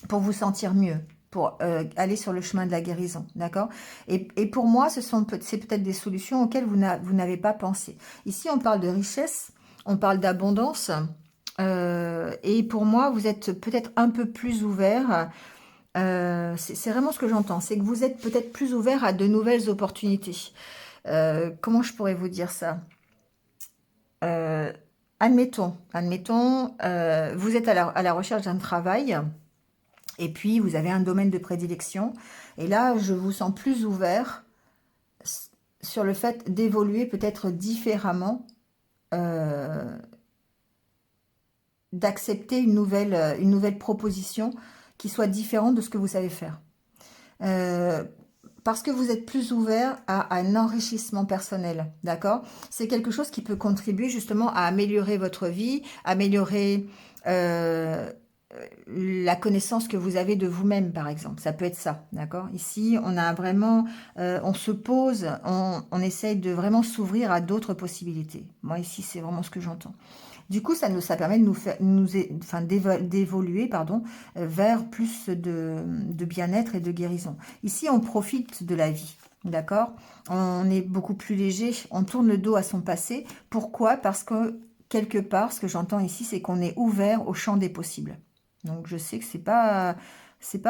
pour vous sentir mieux, pour aller sur le chemin de la guérison, d'accord? Et pour moi, c'est peut-être des solutions auxquelles vous n'avez pas pensé. Ici, on parle de richesse, on parle d'abondance, et pour moi, vous êtes peut-être un peu plus ouvert. C'est vraiment ce que j'entends, c'est que vous êtes peut-être plus ouvert à de nouvelles opportunités. Comment je pourrais vous dire ça? Admettons, vous êtes à la recherche d'un travail. Et puis, vous avez un domaine de prédilection. Et là, je vous sens plus ouvert sur le fait d'évoluer peut-être différemment, d'accepter une nouvelle proposition qui soit différente de ce que vous savez faire. Parce que vous êtes plus ouvert à un enrichissement personnel, d'accord? C'est quelque chose qui peut contribuer justement à améliorer votre vie, améliorer la connaissance que vous avez de vous-même, par exemple. Ça peut être ça, d'accord? Ici, on a vraiment, on se pose, on essaye de vraiment s'ouvrir à d'autres possibilités. Moi, ici, c'est vraiment ce que j'entends. Du coup, ça permet de d'évoluer, pardon, vers plus de bien-être et de guérison. Ici, on profite de la vie, d'accord? On est beaucoup plus léger, on tourne le dos à son passé. Pourquoi? Parce que, quelque part, ce que j'entends ici, c'est qu'on est ouvert au champ des possibles. Donc, je sais que c'est pas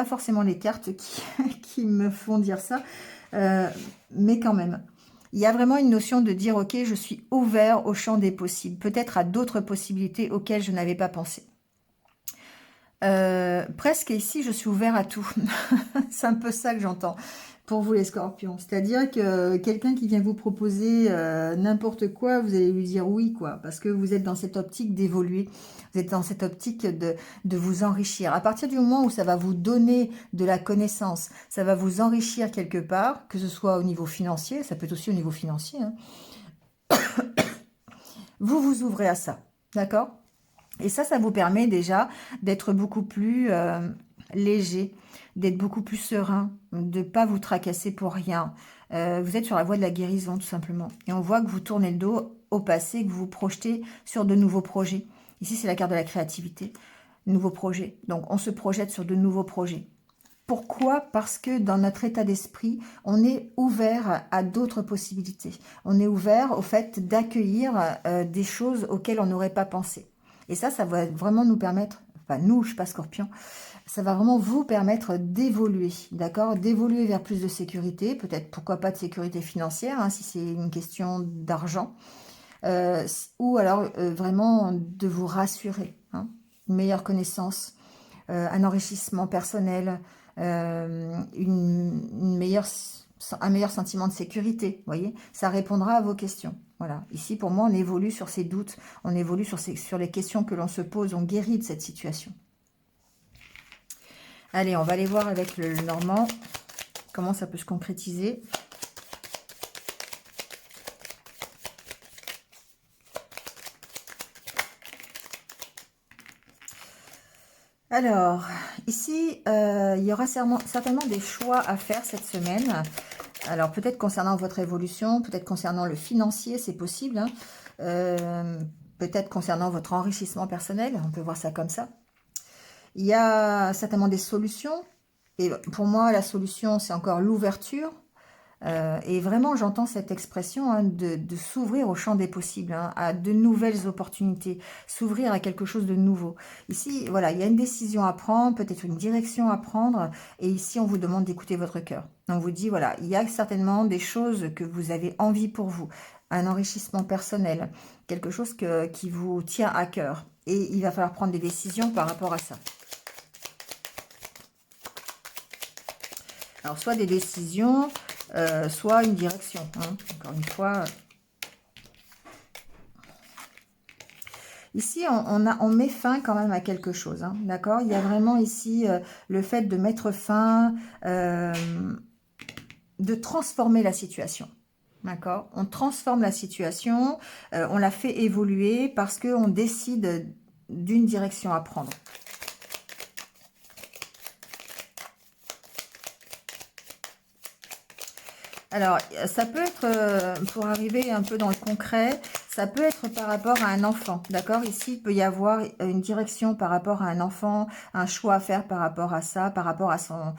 forcément les cartes qui me font dire ça, mais quand même. Il y a vraiment une notion de dire, ok, je suis ouvert au champ des possibles, peut-être à d'autres possibilités auxquelles je n'avais pas pensé. Presque ici, je suis ouvert à tout. C'est un peu ça que j'entends pour vous les scorpions. C'est-à-dire que quelqu'un qui vient vous proposer n'importe quoi, vous allez lui dire oui, quoi. Parce que vous êtes dans cette optique d'évoluer. Vous êtes dans cette optique de vous enrichir. À partir du moment où ça va vous donner de la connaissance, ça va vous enrichir quelque part, que ce soit au niveau financier, ça peut être aussi au niveau financier, hein. Vous vous ouvrez à ça, d'accord? Et ça vous permet déjà d'être beaucoup plus léger, d'être beaucoup plus serein, de ne pas vous tracasser pour rien. Vous êtes sur la voie de la guérison, tout simplement. Et on voit que vous tournez le dos au passé, que vous vous projetez sur de nouveaux projets. Ici, c'est la carte de la créativité. Nouveaux projets. Donc, on se projette sur de nouveaux projets. Pourquoi? Parce que dans notre état d'esprit, on est ouvert à d'autres possibilités. On est ouvert au fait d'accueillir des choses auxquelles on n'aurait pas pensé. Et ça va vraiment nous permettre, enfin nous, je ne suis pas scorpion, ça va vraiment vous permettre d'évoluer, d'accord? D'évoluer vers plus de sécurité, peut-être pourquoi pas de sécurité financière, hein, si c'est une question d'argent, ou alors vraiment de vous rassurer, hein, une meilleure connaissance, un enrichissement personnel, une meilleure un meilleur sentiment de sécurité, vous voyez. Ça répondra à vos questions. Voilà. Ici, pour moi, on évolue sur ces doutes, on évolue sur les questions que l'on se pose, on guérit de cette situation. Allez, on va aller voir avec le Normand comment ça peut se concrétiser. Alors, ici, il y aura certainement des choix à faire cette semaine. Alors, peut-être concernant votre évolution, peut-être concernant le financier, c'est possible. Hein. Peut-être concernant votre enrichissement personnel, on peut voir ça comme ça. Il y a certainement des solutions. Et pour moi, la solution, c'est encore l'ouverture. Et vraiment, j'entends cette expression hein, de s'ouvrir au champ des possibles, hein, à de nouvelles opportunités, s'ouvrir à quelque chose de nouveau. Ici, voilà, il y a une décision à prendre, peut-être une direction à prendre, et ici, on vous demande d'écouter votre cœur. On vous dit, voilà, il y a certainement des choses que vous avez envie pour vous, un enrichissement personnel, quelque chose qui vous tient à cœur, et il va falloir prendre des décisions par rapport à ça. Alors, soit des décisions, soit une direction. Hein. Encore une fois. Ici, on met fin quand même à quelque chose. Hein. D'accord. Il y a vraiment ici le fait de mettre fin, de transformer la situation. D'accord. On transforme la situation, on la fait évoluer parce qu'on décide d'une direction à prendre. Alors, ça peut être, pour arriver un peu dans le concret, ça peut être par rapport à un enfant, d'accord? Ici, il peut y avoir une direction par rapport à un enfant, un choix à faire par rapport à ça, par rapport à son...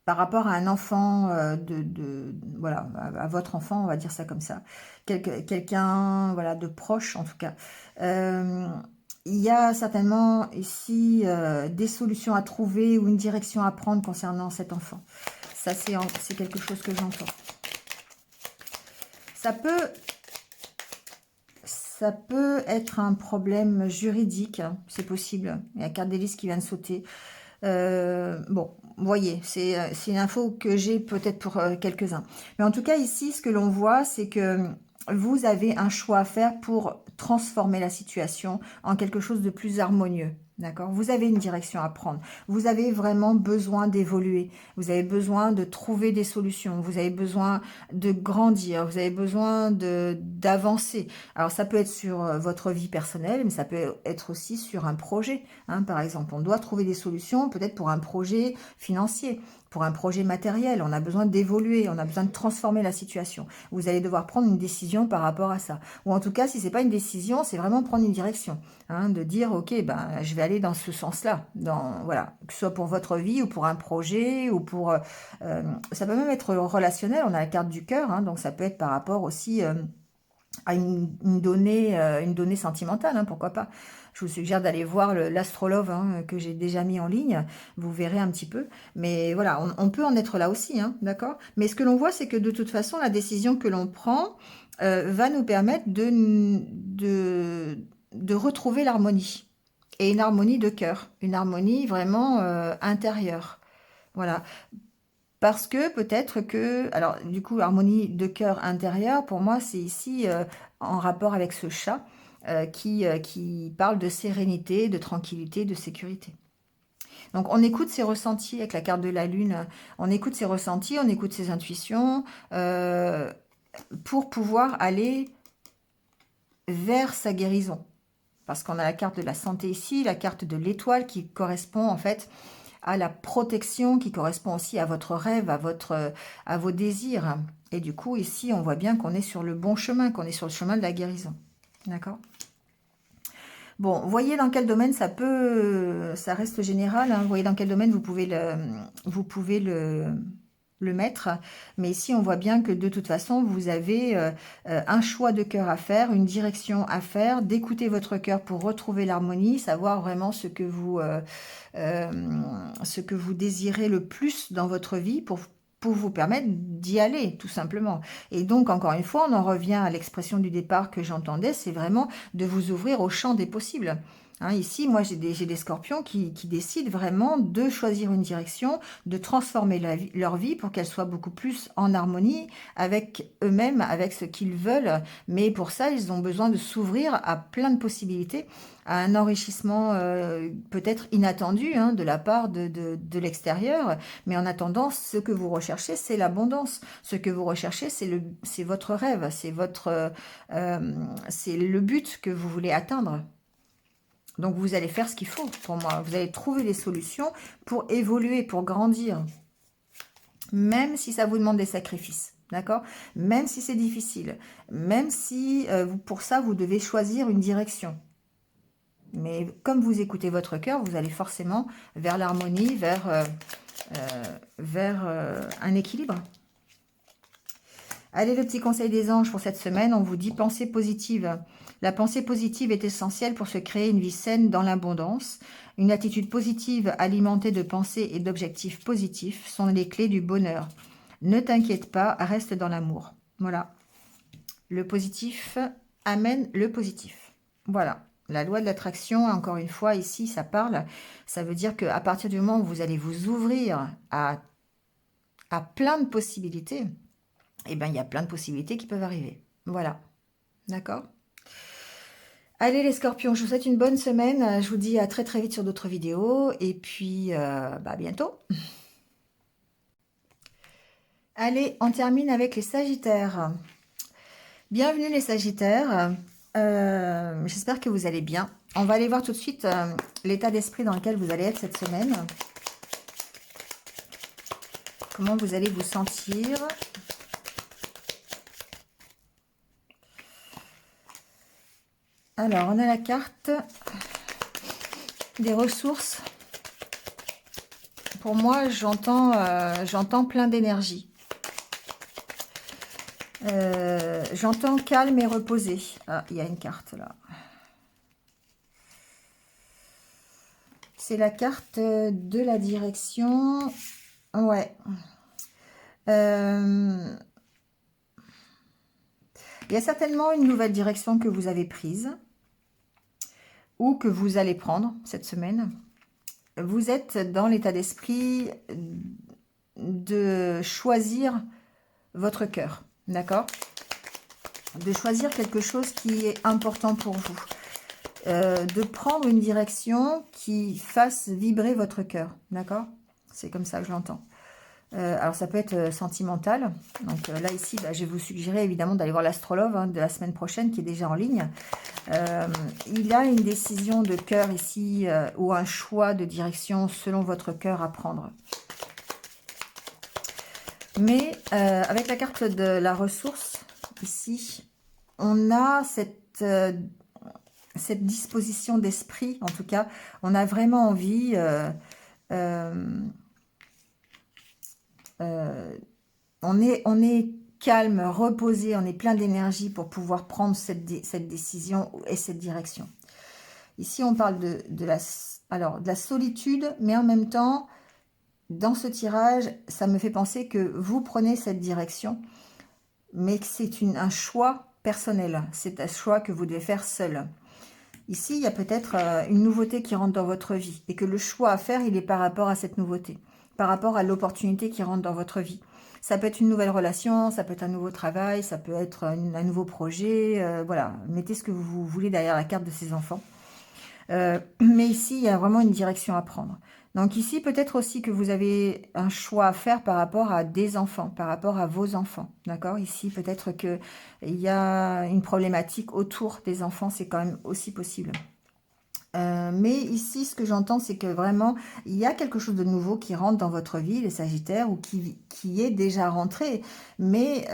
par rapport à un enfant, voilà, à votre enfant, on va dire ça comme ça. Quelqu'un, voilà, de proche en tout cas. Il y a certainement ici des solutions à trouver ou une direction à prendre concernant cet enfant. Ça, c'est quelque chose que j'entends. Ça peut être un problème juridique, hein, c'est possible. Il y a carte d'hélice qui vient de sauter. Bon, vous voyez, c'est une info que j'ai peut-être pour quelques-uns. Mais en tout cas, ici, ce que l'on voit, c'est que vous avez un choix à faire pour transformer la situation en quelque chose de plus harmonieux. D'accord? Vous avez une direction à prendre. Vous avez vraiment besoin d'évoluer. Vous avez besoin de trouver des solutions. Vous avez besoin de grandir. Vous avez besoin d'avancer. Alors, ça peut être sur votre vie personnelle, mais ça peut être aussi sur un projet. Hein. Par exemple, on doit trouver des solutions peut-être pour un projet financier, pour un projet matériel. On a besoin d'évoluer, on a besoin de transformer la situation. Vous allez devoir prendre une décision par rapport à ça. Ou en tout cas, si ce n'est pas une décision, c'est vraiment prendre une direction. Hein, de dire, ok, ben, je vais aller dans ce sens-là. Voilà, que ce soit pour votre vie ou pour un projet, ou pour... ça peut même être relationnel, on a la carte du cœur, hein, donc ça peut être par rapport aussi... à une donnée sentimentale, hein, pourquoi pas. Je vous suggère d'aller voir l'astrologue hein, que j'ai déjà mis en ligne, vous verrez un petit peu. Mais voilà, on peut en être là aussi, hein, d'accord? Mais ce que l'on voit, c'est que de toute façon, la décision que l'on prend va nous permettre de retrouver l'harmonie. Et une harmonie de cœur, une harmonie vraiment intérieure. Voilà. Parce que peut-être que, alors du coup, harmonie de cœur intérieur, pour moi, c'est ici en rapport avec ce chat qui parle de sérénité, de tranquillité, de sécurité. Donc on écoute ses ressentis avec la carte de la lune, on écoute ses ressentis, on écoute ses intuitions pour pouvoir aller vers sa guérison. Parce qu'on a la carte de la santé ici, la carte de l'étoile qui correspond en fait à la protection, qui correspond aussi à votre rêve, à vos désirs. Et du coup, ici, on voit bien qu'on est sur le bon chemin, qu'on est sur le chemin de la guérison. D'accord? Bon, voyez dans quel domaine ça reste général, hein, voyez dans quel domaine vous pouvez le mettre. Mais ici, on voit bien que de toute façon, vous avez un choix de cœur à faire, une direction à faire, d'écouter votre cœur pour retrouver l'harmonie, savoir vraiment ce que vous désirez le plus dans votre vie pour vous permettre d'y aller, tout simplement. Et donc, encore une fois, on en revient à l'expression du départ que j'entendais, c'est vraiment de vous ouvrir au champ des possibles. Hein, ici, moi, j'ai des scorpions qui décident vraiment de choisir une direction, de transformer leur vie pour qu'elle soit beaucoup plus en harmonie avec eux-mêmes, avec ce qu'ils veulent. Mais pour ça, ils ont besoin de s'ouvrir à plein de possibilités, à un enrichissement peut-être inattendu hein, de la part de l'extérieur. Mais en attendant, ce que vous recherchez, c'est l'abondance. Ce que vous recherchez, c'est votre rêve, c'est le but que vous voulez atteindre. Donc, vous allez faire ce qu'il faut pour moi. Vous allez trouver des solutions pour évoluer, pour grandir. Même si ça vous demande des sacrifices. D'accord? Même si c'est difficile. Même si pour ça, vous devez choisir une direction. Mais comme vous écoutez votre cœur, vous allez forcément vers l'harmonie, vers un équilibre. Allez, le petit conseil des anges pour cette semaine, on vous dit pensée positive. La pensée positive est essentielle pour se créer une vie saine dans l'abondance. Une attitude positive alimentée de pensées et d'objectifs positifs sont les clés du bonheur. Ne t'inquiète pas, reste dans l'amour. Voilà. Le positif amène le positif. Voilà. La loi de l'attraction, encore une fois, ici, ça parle. Ça veut dire qu'à partir du moment où vous allez vous ouvrir à plein de possibilités, eh bien, il y a plein de possibilités qui peuvent arriver. Voilà. D'accord? Allez les scorpions, je vous souhaite une bonne semaine. Je vous dis à très très vite sur d'autres vidéos. Et puis, à bientôt. Allez, on termine avec les sagittaires. Bienvenue les sagittaires. J'espère que vous allez bien. On va aller voir tout de suite l'état d'esprit dans lequel vous allez être cette semaine. Comment vous allez vous sentir. Alors, on a la carte des ressources. Pour moi, j'entends plein d'énergie. J'entends calme et reposé. Ah, il y a une carte là. C'est la carte de la direction. Ouais. Il y a certainement une nouvelle direction que vous avez prise ou que vous allez prendre cette semaine. Vous êtes dans l'état d'esprit de choisir votre cœur, d'accord? De choisir quelque chose qui est important pour vous. De prendre une direction qui fasse vibrer votre cœur, d'accord? C'est comme ça que je l'entends. Alors, ça peut être sentimental. Donc là, ici, je vais vous suggérer évidemment d'aller voir l'astrologue hein, de la semaine prochaine qui est déjà en ligne. Il a une décision de cœur ici ou un choix de direction selon votre cœur à prendre. Mais avec la carte de la ressource, ici, on a cette disposition d'esprit, en tout cas. On a vraiment envie... on est calme, reposé, on est plein d'énergie pour pouvoir prendre cette décision et cette direction. Ici, on parle de la solitude, mais en même temps, dans ce tirage, ça me fait penser que vous prenez cette direction, mais que c'est un choix personnel. C'est un choix que vous devez faire seul. Ici, il y a peut-être une nouveauté qui rentre dans votre vie et que le choix à faire, il est par rapport à cette nouveauté, par rapport à l'opportunité qui rentre dans votre vie. Ça peut être une nouvelle relation, ça peut être un nouveau travail, ça peut être un nouveau projet. Voilà, mettez ce que vous voulez derrière la carte de ces enfants. Mais ici, il y a vraiment une direction à prendre. Donc ici, peut-être aussi que vous avez un choix à faire par rapport à des enfants, par rapport à vos enfants. D'accord? Ici, peut-être qu'il y a une problématique autour des enfants, c'est quand même aussi possible. Mais ici, ce que j'entends, c'est que vraiment, il y a quelque chose de nouveau qui rentre dans votre vie, les Sagittaires, ou qui est déjà rentré, mais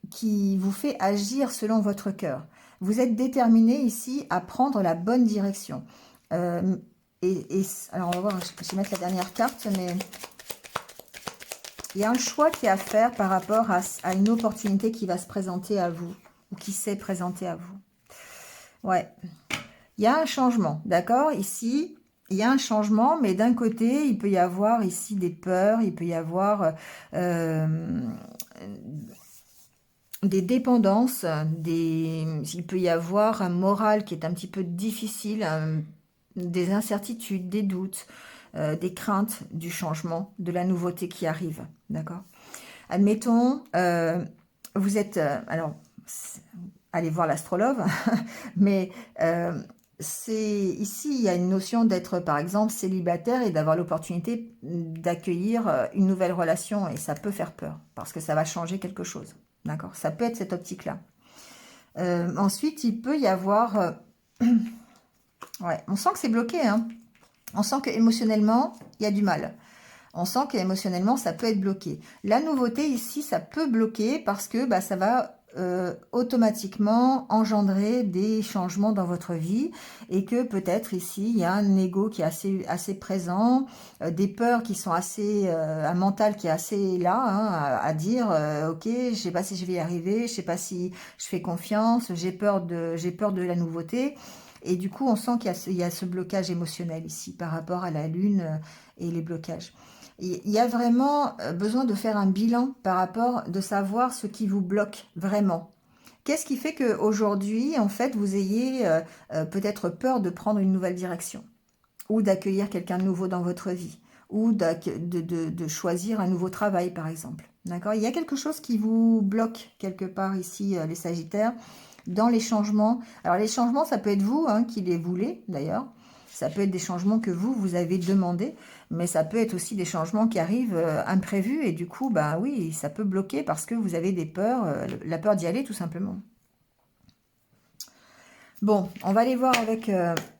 qui vous fait agir selon votre cœur. Vous êtes déterminé ici à prendre la bonne direction. Alors, on va voir, je vais mettre la dernière carte, mais il y a un choix qui est à faire par rapport à une opportunité qui va se présenter à vous, ou qui s'est présentée à vous. Ouais. Il y a un changement, d'accord? Ici, il y a un changement, mais d'un côté, il peut y avoir ici des peurs, il peut y avoir des dépendances, il peut y avoir un moral qui est un petit peu difficile, des incertitudes, des doutes, des craintes du changement, de la nouveauté qui arrive, d'accord? Admettons, vous êtes... alors, allez voir l'astrologue, mais ici, il y a une notion d'être, par exemple, célibataire et d'avoir l'opportunité d'accueillir une nouvelle relation, et ça peut faire peur, parce que ça va changer quelque chose, d'accord? Ça peut être cette optique-là. Ensuite, il peut y avoir... ouais, on sent que c'est bloqué, hein. On sent qu'émotionnellement, il y a du mal. On sent qu'émotionnellement, ça peut être bloqué. La nouveauté ici, ça peut bloquer parce que bah, ça va automatiquement engendrer des changements dans votre vie et que peut-être ici, il y a un ego qui est assez présent, des peurs qui sont assez, un mental qui est assez là, hein, à dire, ok, je sais pas si je vais y arriver, je sais pas si je fais confiance, j'ai peur de la nouveauté. Et du coup, on sent qu'il y a ce blocage émotionnel ici par rapport à la lune et les blocages. Il y a vraiment besoin de faire un bilan par rapport de savoir ce qui vous bloque vraiment. Qu'est-ce qui fait qu'aujourd'hui, en fait, vous ayez peut-être peur de prendre une nouvelle direction ou d'accueillir quelqu'un de nouveau dans votre vie ou de choisir un nouveau travail, par exemple. D'accord? Il y a quelque chose qui vous bloque quelque part ici, les Sagittaires, dans les changements. Alors, les changements, ça peut être vous hein, qui les voulez, d'ailleurs. Ça peut être des changements que vous avez demandé, mais ça peut être aussi des changements qui arrivent imprévus et du coup, bah oui, ça peut bloquer parce que vous avez des peurs, la peur d'y aller tout simplement. Bon, on va aller voir avec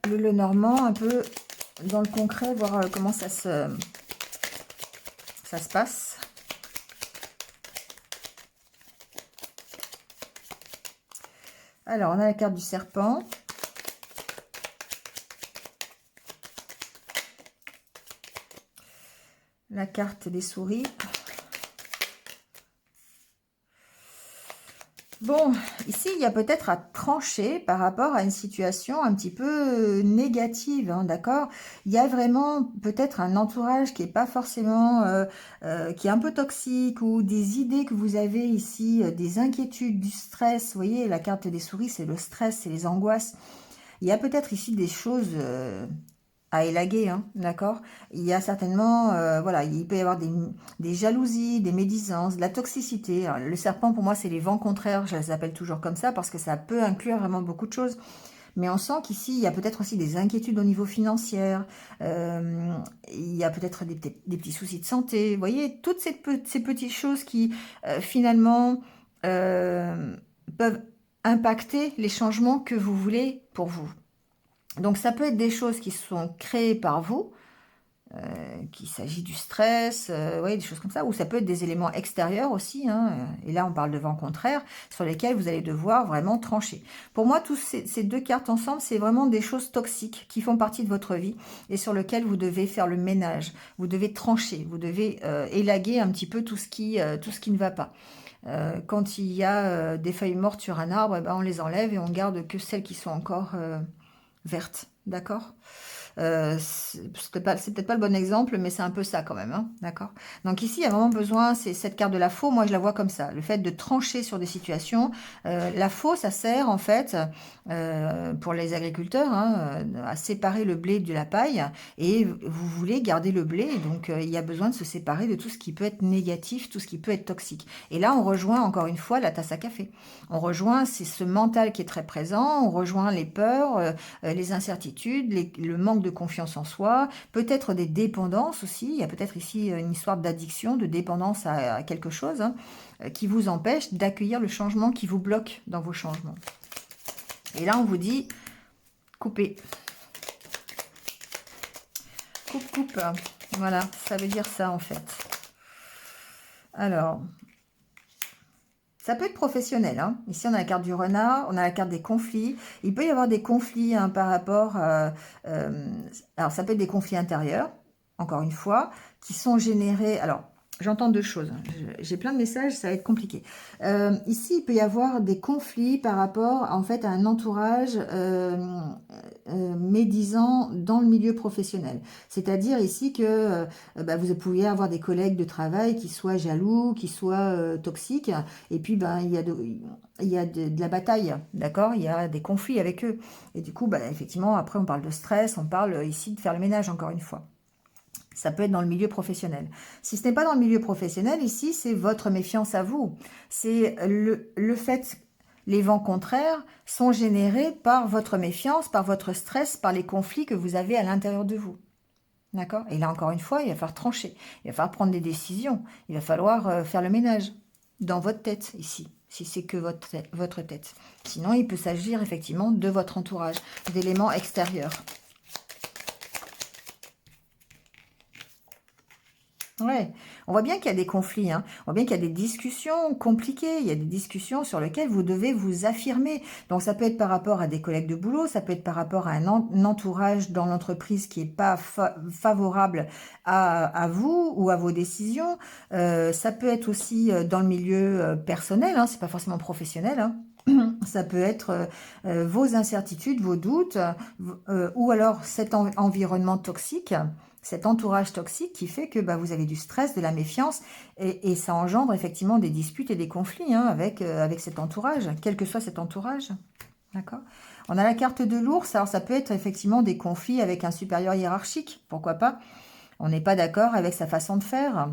le Normand un peu dans le concret, voir comment ça se passe. Alors, on a la carte du serpent. La carte des souris. Bon, ici, il y a peut-être à trancher par rapport à une situation un petit peu négative, hein, d'accord? Il y a vraiment peut-être un entourage qui est pas forcément, qui est un peu toxique ou des idées que vous avez ici, des inquiétudes, du stress. Vous voyez, la carte des souris, c'est le stress, c'est les angoisses. Il y a peut-être ici des choses à élaguer, hein, d'accord? Il y a certainement, voilà, il peut y avoir des jalousies, des médisances, de la toxicité. Alors, le serpent, pour moi, c'est les vents contraires, je les appelle toujours comme ça, parce que ça peut inclure vraiment beaucoup de choses. Mais on sent qu'ici, il y a peut-être aussi des inquiétudes au niveau financier, il y a peut-être des petits soucis de santé. Vous voyez, toutes ces petites choses qui, finalement, peuvent impacter les changements que vous voulez pour vous. Donc ça peut être des choses qui sont créées par vous, qu'il s'agit du stress, ouais, des choses comme ça, ou ça peut être des éléments extérieurs aussi, hein, et là on parle de vent contraire, sur lesquels vous allez devoir vraiment trancher. Pour moi, tous ces deux cartes ensemble, c'est vraiment des choses toxiques qui font partie de votre vie et sur lesquelles vous devez faire le ménage, vous devez trancher, vous devez élaguer un petit peu tout ce qui ne va pas. Quand il y a des feuilles mortes sur un arbre, eh ben, on les enlève et on garde que celles qui sont encore vertes, d'accord? C'est peut-être pas le bon exemple, mais c'est un peu ça quand même, hein, d'accord? Donc ici, il y a vraiment besoin, c'est cette carte de la faux, moi je la vois comme ça, le fait de trancher sur des situations. La faux, ça sert en fait, pour les agriculteurs, hein, à séparer le blé de la paille, et vous voulez garder le blé, donc il y a besoin de se séparer de tout ce qui peut être négatif, tout ce qui peut être toxique. Et là, on rejoint encore une fois la tasse à café. On rejoint, c'est ce mental qui est très présent, on rejoint les peurs, les incertitudes, le manque de confiance en soi, peut-être des dépendances aussi. Il y a peut-être ici une histoire d'addiction, de dépendance à quelque chose, hein, qui vous empêche d'accueillir le changement, qui vous bloque dans vos changements. Et là, on vous dit, coupez. Coupe. Voilà, ça veut dire ça en fait. Alors, ça peut être professionnel. Hein. Ici, on a la carte du renard, on a la carte des conflits. Il peut y avoir des conflits hein, par rapport... alors, ça peut être des conflits intérieurs, encore une fois, qui sont générés... Alors, J'entends deux choses. J'ai plein de messages, ça va être compliqué. Ici, il peut y avoir des conflits par rapport, en fait, à un entourage médisant dans le milieu professionnel. C'est-à-dire ici que bah, vous pourriez avoir des collègues de travail qui soient jaloux, qui soient toxiques, et puis ben, il y a de la bataille, d'accord? Il y a des conflits avec eux. Et du coup, bah, effectivement, après, on parle de stress, on parle ici de faire le ménage, encore une fois. Ça peut être dans le milieu professionnel. Si ce n'est pas dans le milieu professionnel, ici, c'est votre méfiance à vous. C'est le fait, les vents contraires sont générés par votre méfiance, par votre stress, par les conflits que vous avez à l'intérieur de vous. D'accord? Et là, encore une fois, il va falloir trancher. Il va falloir prendre des décisions. Il va falloir faire le ménage dans votre tête, ici, si c'est que votre tête. Sinon, il peut s'agir effectivement de votre entourage, d'éléments extérieurs. Ouais, on voit bien qu'il y a des conflits, hein. On voit bien qu'il y a des discussions compliquées, il y a des discussions sur lesquelles vous devez vous affirmer. Donc ça peut être par rapport à des collègues de boulot, ça peut être par rapport à un entourage dans l'entreprise qui n'est pas favorable à vous ou à vos décisions. Ça peut être aussi dans le milieu personnel, hein, c'est pas forcément professionnel, hein. Ça peut être vos incertitudes, vos doutes, ou alors cet environnement toxique, cet entourage toxique qui fait que bah, vous avez du stress, de la méfiance, et ça engendre effectivement des disputes et des conflits hein, avec cet entourage, quel que soit cet entourage. D'accord. On a la carte de l'ours, alors ça peut être effectivement des conflits avec un supérieur hiérarchique, pourquoi pas. On n'est pas d'accord avec sa façon de faire.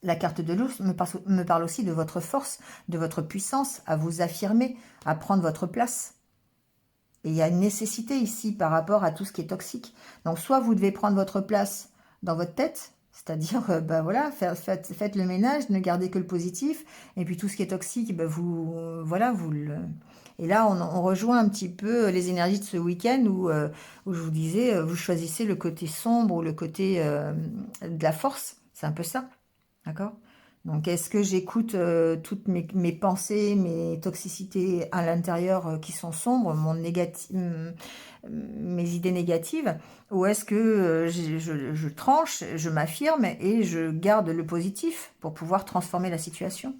La carte de l'ours me parle aussi de votre force, de votre puissance, à vous affirmer, à prendre votre place. Et il y a une nécessité ici par rapport à tout ce qui est toxique. Donc, soit vous devez prendre votre place dans votre tête, c'est-à-dire, bah voilà, faites le ménage, ne gardez que le positif, et puis tout ce qui est toxique, bah voilà, vous le... Et là, on rejoint un petit peu les énergies de ce week-end où je vous disais, vous choisissez le côté sombre ou le côté de la force. C'est un peu ça. D'accord? Donc, est-ce que j'écoute toutes mes pensées, mes toxicités à l'intérieur qui sont sombres, mes idées négatives, ou est-ce que je tranche, je m'affirme et je garde le positif pour pouvoir transformer la situation?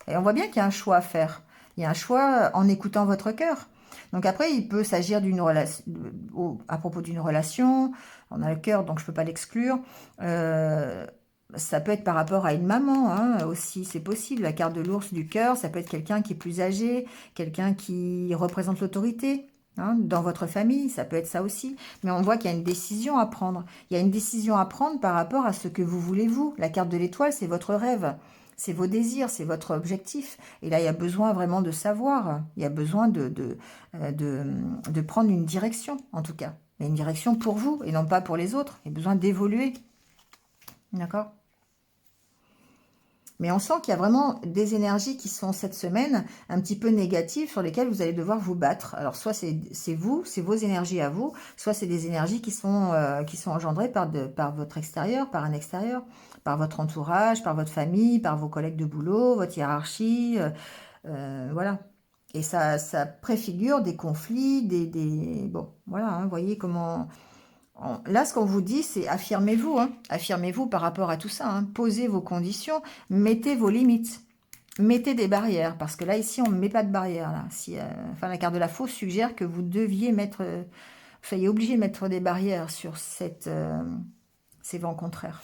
Et on voit bien qu'il y a un choix à faire. Il y a un choix en écoutant votre cœur. Donc après, il peut s'agir d'une relation, à propos d'une relation, on a le cœur, donc je ne peux pas l'exclure. Ça peut être par rapport à une maman hein, aussi, c'est possible. La carte de l'ours du cœur, ça peut être quelqu'un qui est plus âgé, quelqu'un qui représente l'autorité hein, dans votre famille, ça peut être ça aussi. Mais on voit qu'il y a une décision à prendre. Il y a une décision à prendre par rapport à ce que vous voulez vous. La carte de l'étoile, c'est votre rêve. C'est vos désirs, c'est votre objectif. Et là, il y a besoin vraiment de savoir. Il y a besoin de prendre une direction, en tout cas. Mais une direction pour vous et non pas pour les autres. Il y a besoin d'évoluer. D'accord ? Mais on sent qu'il y a vraiment des énergies qui sont cette semaine un petit peu négatives sur lesquelles vous allez devoir vous battre. Alors soit c'est vous, c'est vos énergies à vous, soit c'est des énergies qui sont engendrées par votre extérieur, par un extérieur, par votre entourage, par votre famille, par vos collègues de boulot, votre hiérarchie, voilà. Et ça préfigure des conflits, bon, voilà, hein, vous voyez comment... Là, ce qu'on vous dit, c'est affirmez-vous, hein. Affirmez-vous par rapport à tout ça, hein. Posez vos conditions, mettez vos limites, mettez des barrières, parce que là, ici, on ne met pas de barrières. Là. Si, enfin, la carte de la fausse suggère que vous deviez mettre, vous soyez obligé de mettre des barrières sur ces vents contraires.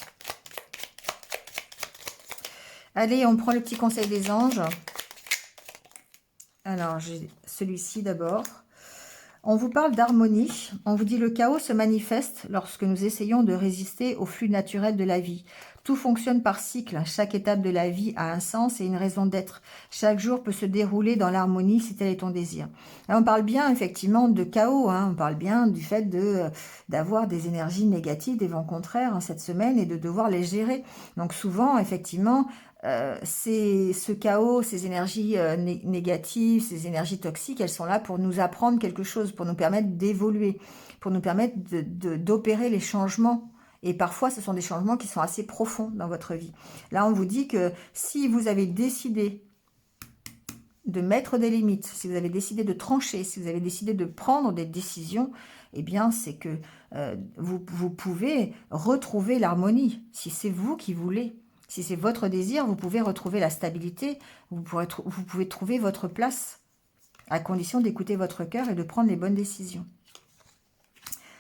Allez, on prend le petit conseil des anges. Alors, j'ai celui-ci d'abord. On vous parle d'harmonie, on vous dit le chaos se manifeste lorsque nous essayons de résister au flux naturel de la vie. Tout fonctionne par cycle, chaque étape de la vie a un sens et une raison d'être. Chaque jour peut se dérouler dans l'harmonie si tel est ton désir. Là, on parle bien effectivement de chaos, hein, on parle bien du fait d'avoir des énergies négatives, des vents contraires hein, cette semaine et de devoir les gérer. Donc souvent, effectivement, ce chaos, ces énergies négatives, ces énergies toxiques, elles sont là pour nous apprendre quelque chose, pour nous permettre d'évoluer, pour nous permettre d'opérer les changements. Et parfois, ce sont des changements qui sont assez profonds dans votre vie. Là, on vous dit que si vous avez décidé de mettre des limites, si vous avez décidé de trancher, si vous avez décidé de prendre des décisions, eh bien, c'est que vous pouvez retrouver l'harmonie, si c'est vous qui voulez. Si c'est votre désir, vous pouvez retrouver la stabilité, vous pouvez trouver votre place, à condition d'écouter votre cœur et de prendre les bonnes décisions.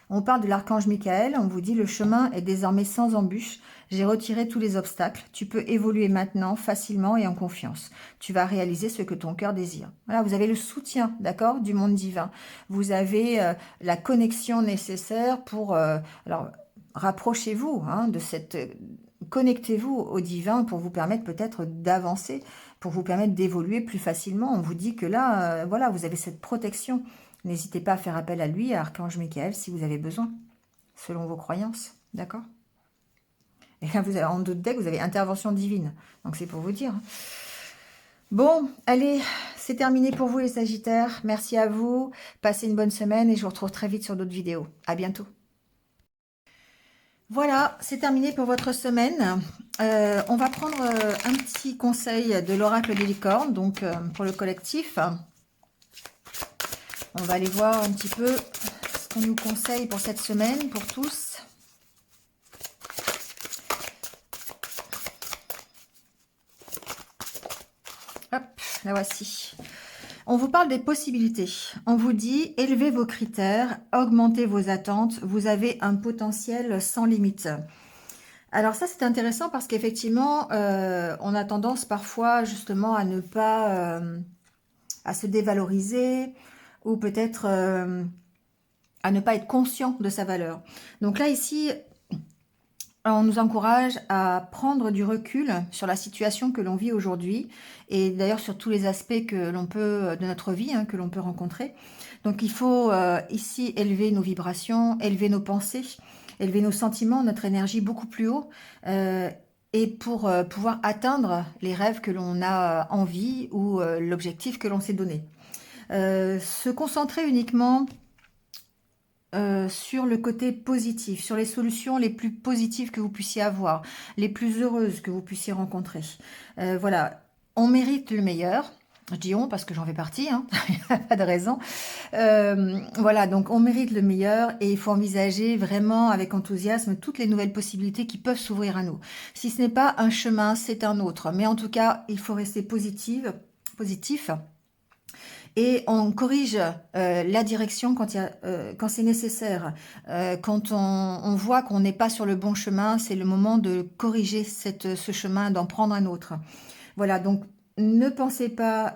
On parle de l'archange Michael, on vous dit le chemin est désormais sans embûche, j'ai retiré tous les obstacles, tu peux évoluer maintenant facilement et en confiance. Tu vas réaliser ce que ton cœur désire. Voilà, vous avez le soutien, d'accord, du monde divin. Vous avez la connexion nécessaire pour... alors, rapprochez-vous de cette... Connectez-vous au divin pour vous permettre peut-être d'avancer, pour vous permettre d'évoluer plus facilement. On vous dit que là, voilà, vous avez cette protection. N'hésitez pas à faire appel à lui, à Archange Michael, si vous avez besoin, selon vos croyances, d'accord? Et là, vous avez en doute deck, vous avez intervention divine, donc c'est pour vous dire. Bon, allez, c'est terminé pour vous les Sagittaires. Merci à vous, passez une bonne semaine et je vous retrouve très vite sur d'autres vidéos. À bientôt. Voilà, c'est terminé pour votre semaine. On va prendre un petit conseil de l'oracle des licornes, donc pour le collectif. On va aller voir un petit peu ce qu'on nous conseille pour cette semaine, pour tous. Hop, la voici. On vous parle des possibilités. On vous dit, élevez vos critères, augmentez vos attentes, vous avez un potentiel sans limite. Alors ça, c'est intéressant parce qu'effectivement, on a tendance parfois justement à ne pas... à se dévaloriser ou peut-être à ne pas être conscient de sa valeur. Donc là, ici, on nous encourage à prendre du recul sur la situation que l'on vit aujourd'hui et d'ailleurs sur tous les aspects que l'on peut de notre vie, que l'on peut rencontrer. Donc il faut ici élever nos vibrations, élever nos pensées, élever nos sentiments, notre énergie beaucoup plus haut et pour pouvoir atteindre les rêves que l'on a envie ou l'objectif que l'on s'est donné. Se concentrer uniquement sur le côté positif, sur les solutions les plus positives que vous puissiez avoir, les plus heureuses que vous puissiez rencontrer. Voilà, on mérite le meilleur. Je dis on parce que j'en fais partie, il n'y a pas de raison. Voilà, donc on mérite le meilleur et il faut envisager vraiment avec enthousiasme toutes les nouvelles possibilités qui peuvent s'ouvrir à nous. Si ce n'est pas un chemin, c'est un autre. Mais en tout cas, il faut rester positif. Et on corrige la direction quand c'est nécessaire. Quand on voit qu'on n'est pas sur le bon chemin, c'est le moment de corriger ce chemin, d'en prendre un autre. Voilà, donc ne pensez pas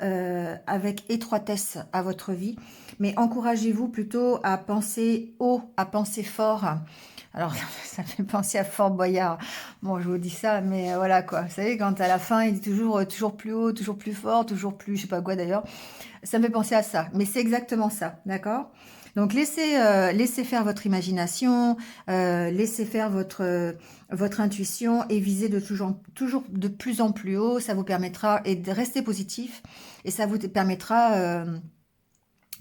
avec étroitesse à votre vie, mais encouragez-vous plutôt à penser haut, à penser fort. Alors, ça fait penser à Fort Boyard. Bon, je vous dis ça, mais voilà quoi. Vous savez, quand à la fin, il dit toujours plus haut, toujours plus fort, toujours plus, je sais pas quoi d'ailleurs. Ça me fait penser à ça, mais c'est exactement ça, d'accord? Donc, laissez faire votre imagination, laissez faire votre intuition et visez toujours de plus en plus haut. Ça vous permettra, et de rester positif, et ça vous permettra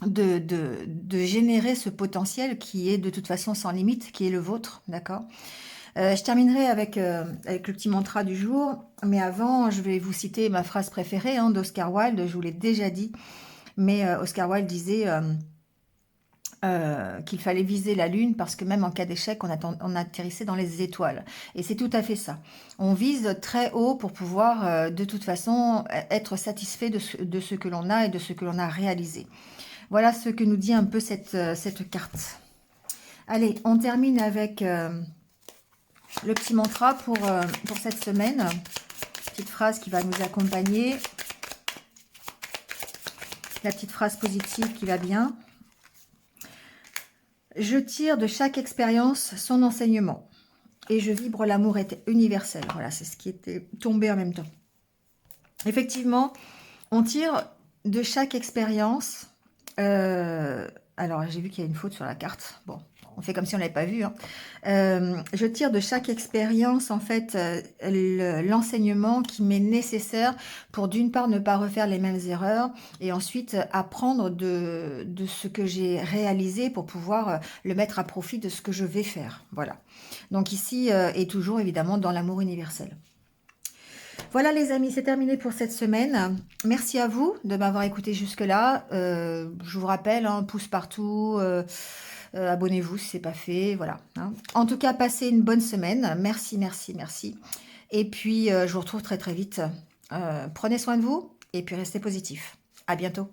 de générer ce potentiel qui est de toute façon sans limite, qui est le vôtre, d'accord? Je terminerai avec le petit mantra du jour, mais avant, je vais vous citer ma phrase préférée d'Oscar Wilde, je vous l'ai déjà dit, mais Oscar Wilde disait qu'il fallait viser la lune parce que même en cas d'échec, on atterrissait dans les étoiles. Et c'est tout à fait ça. On vise très haut pour pouvoir de toute façon être satisfait de ce que l'on a et de ce que l'on a réalisé. Voilà ce que nous dit un peu cette carte. Allez, on termine avec le petit mantra pour cette semaine. Petite phrase qui va nous accompagner. La petite phrase positive qui va bien. Je tire de chaque expérience son enseignement. Et je vibre l'amour universel. Voilà, c'est ce qui était tombé en même temps. Effectivement, on tire de chaque expérience... alors, j'ai vu qu'il y a une faute sur la carte. Bon, on fait comme si on ne l'avait pas vu. Je tire de chaque expérience, en fait, l'enseignement qui m'est nécessaire pour, d'une part, ne pas refaire les mêmes erreurs et ensuite apprendre de ce que j'ai réalisé pour pouvoir le mettre à profit de ce que je vais faire. Voilà. Donc ici, et toujours, évidemment, dans l'amour universel. Voilà les amis, c'est terminé pour cette semaine. Merci à vous de m'avoir écouté jusque-là. Je vous rappelle, pouce partout, abonnez-vous si ce n'est pas fait. Voilà. En tout cas, passez une bonne semaine. Merci, merci, merci. Et puis, je vous retrouve très très vite. Prenez soin de vous et puis restez positif. À bientôt.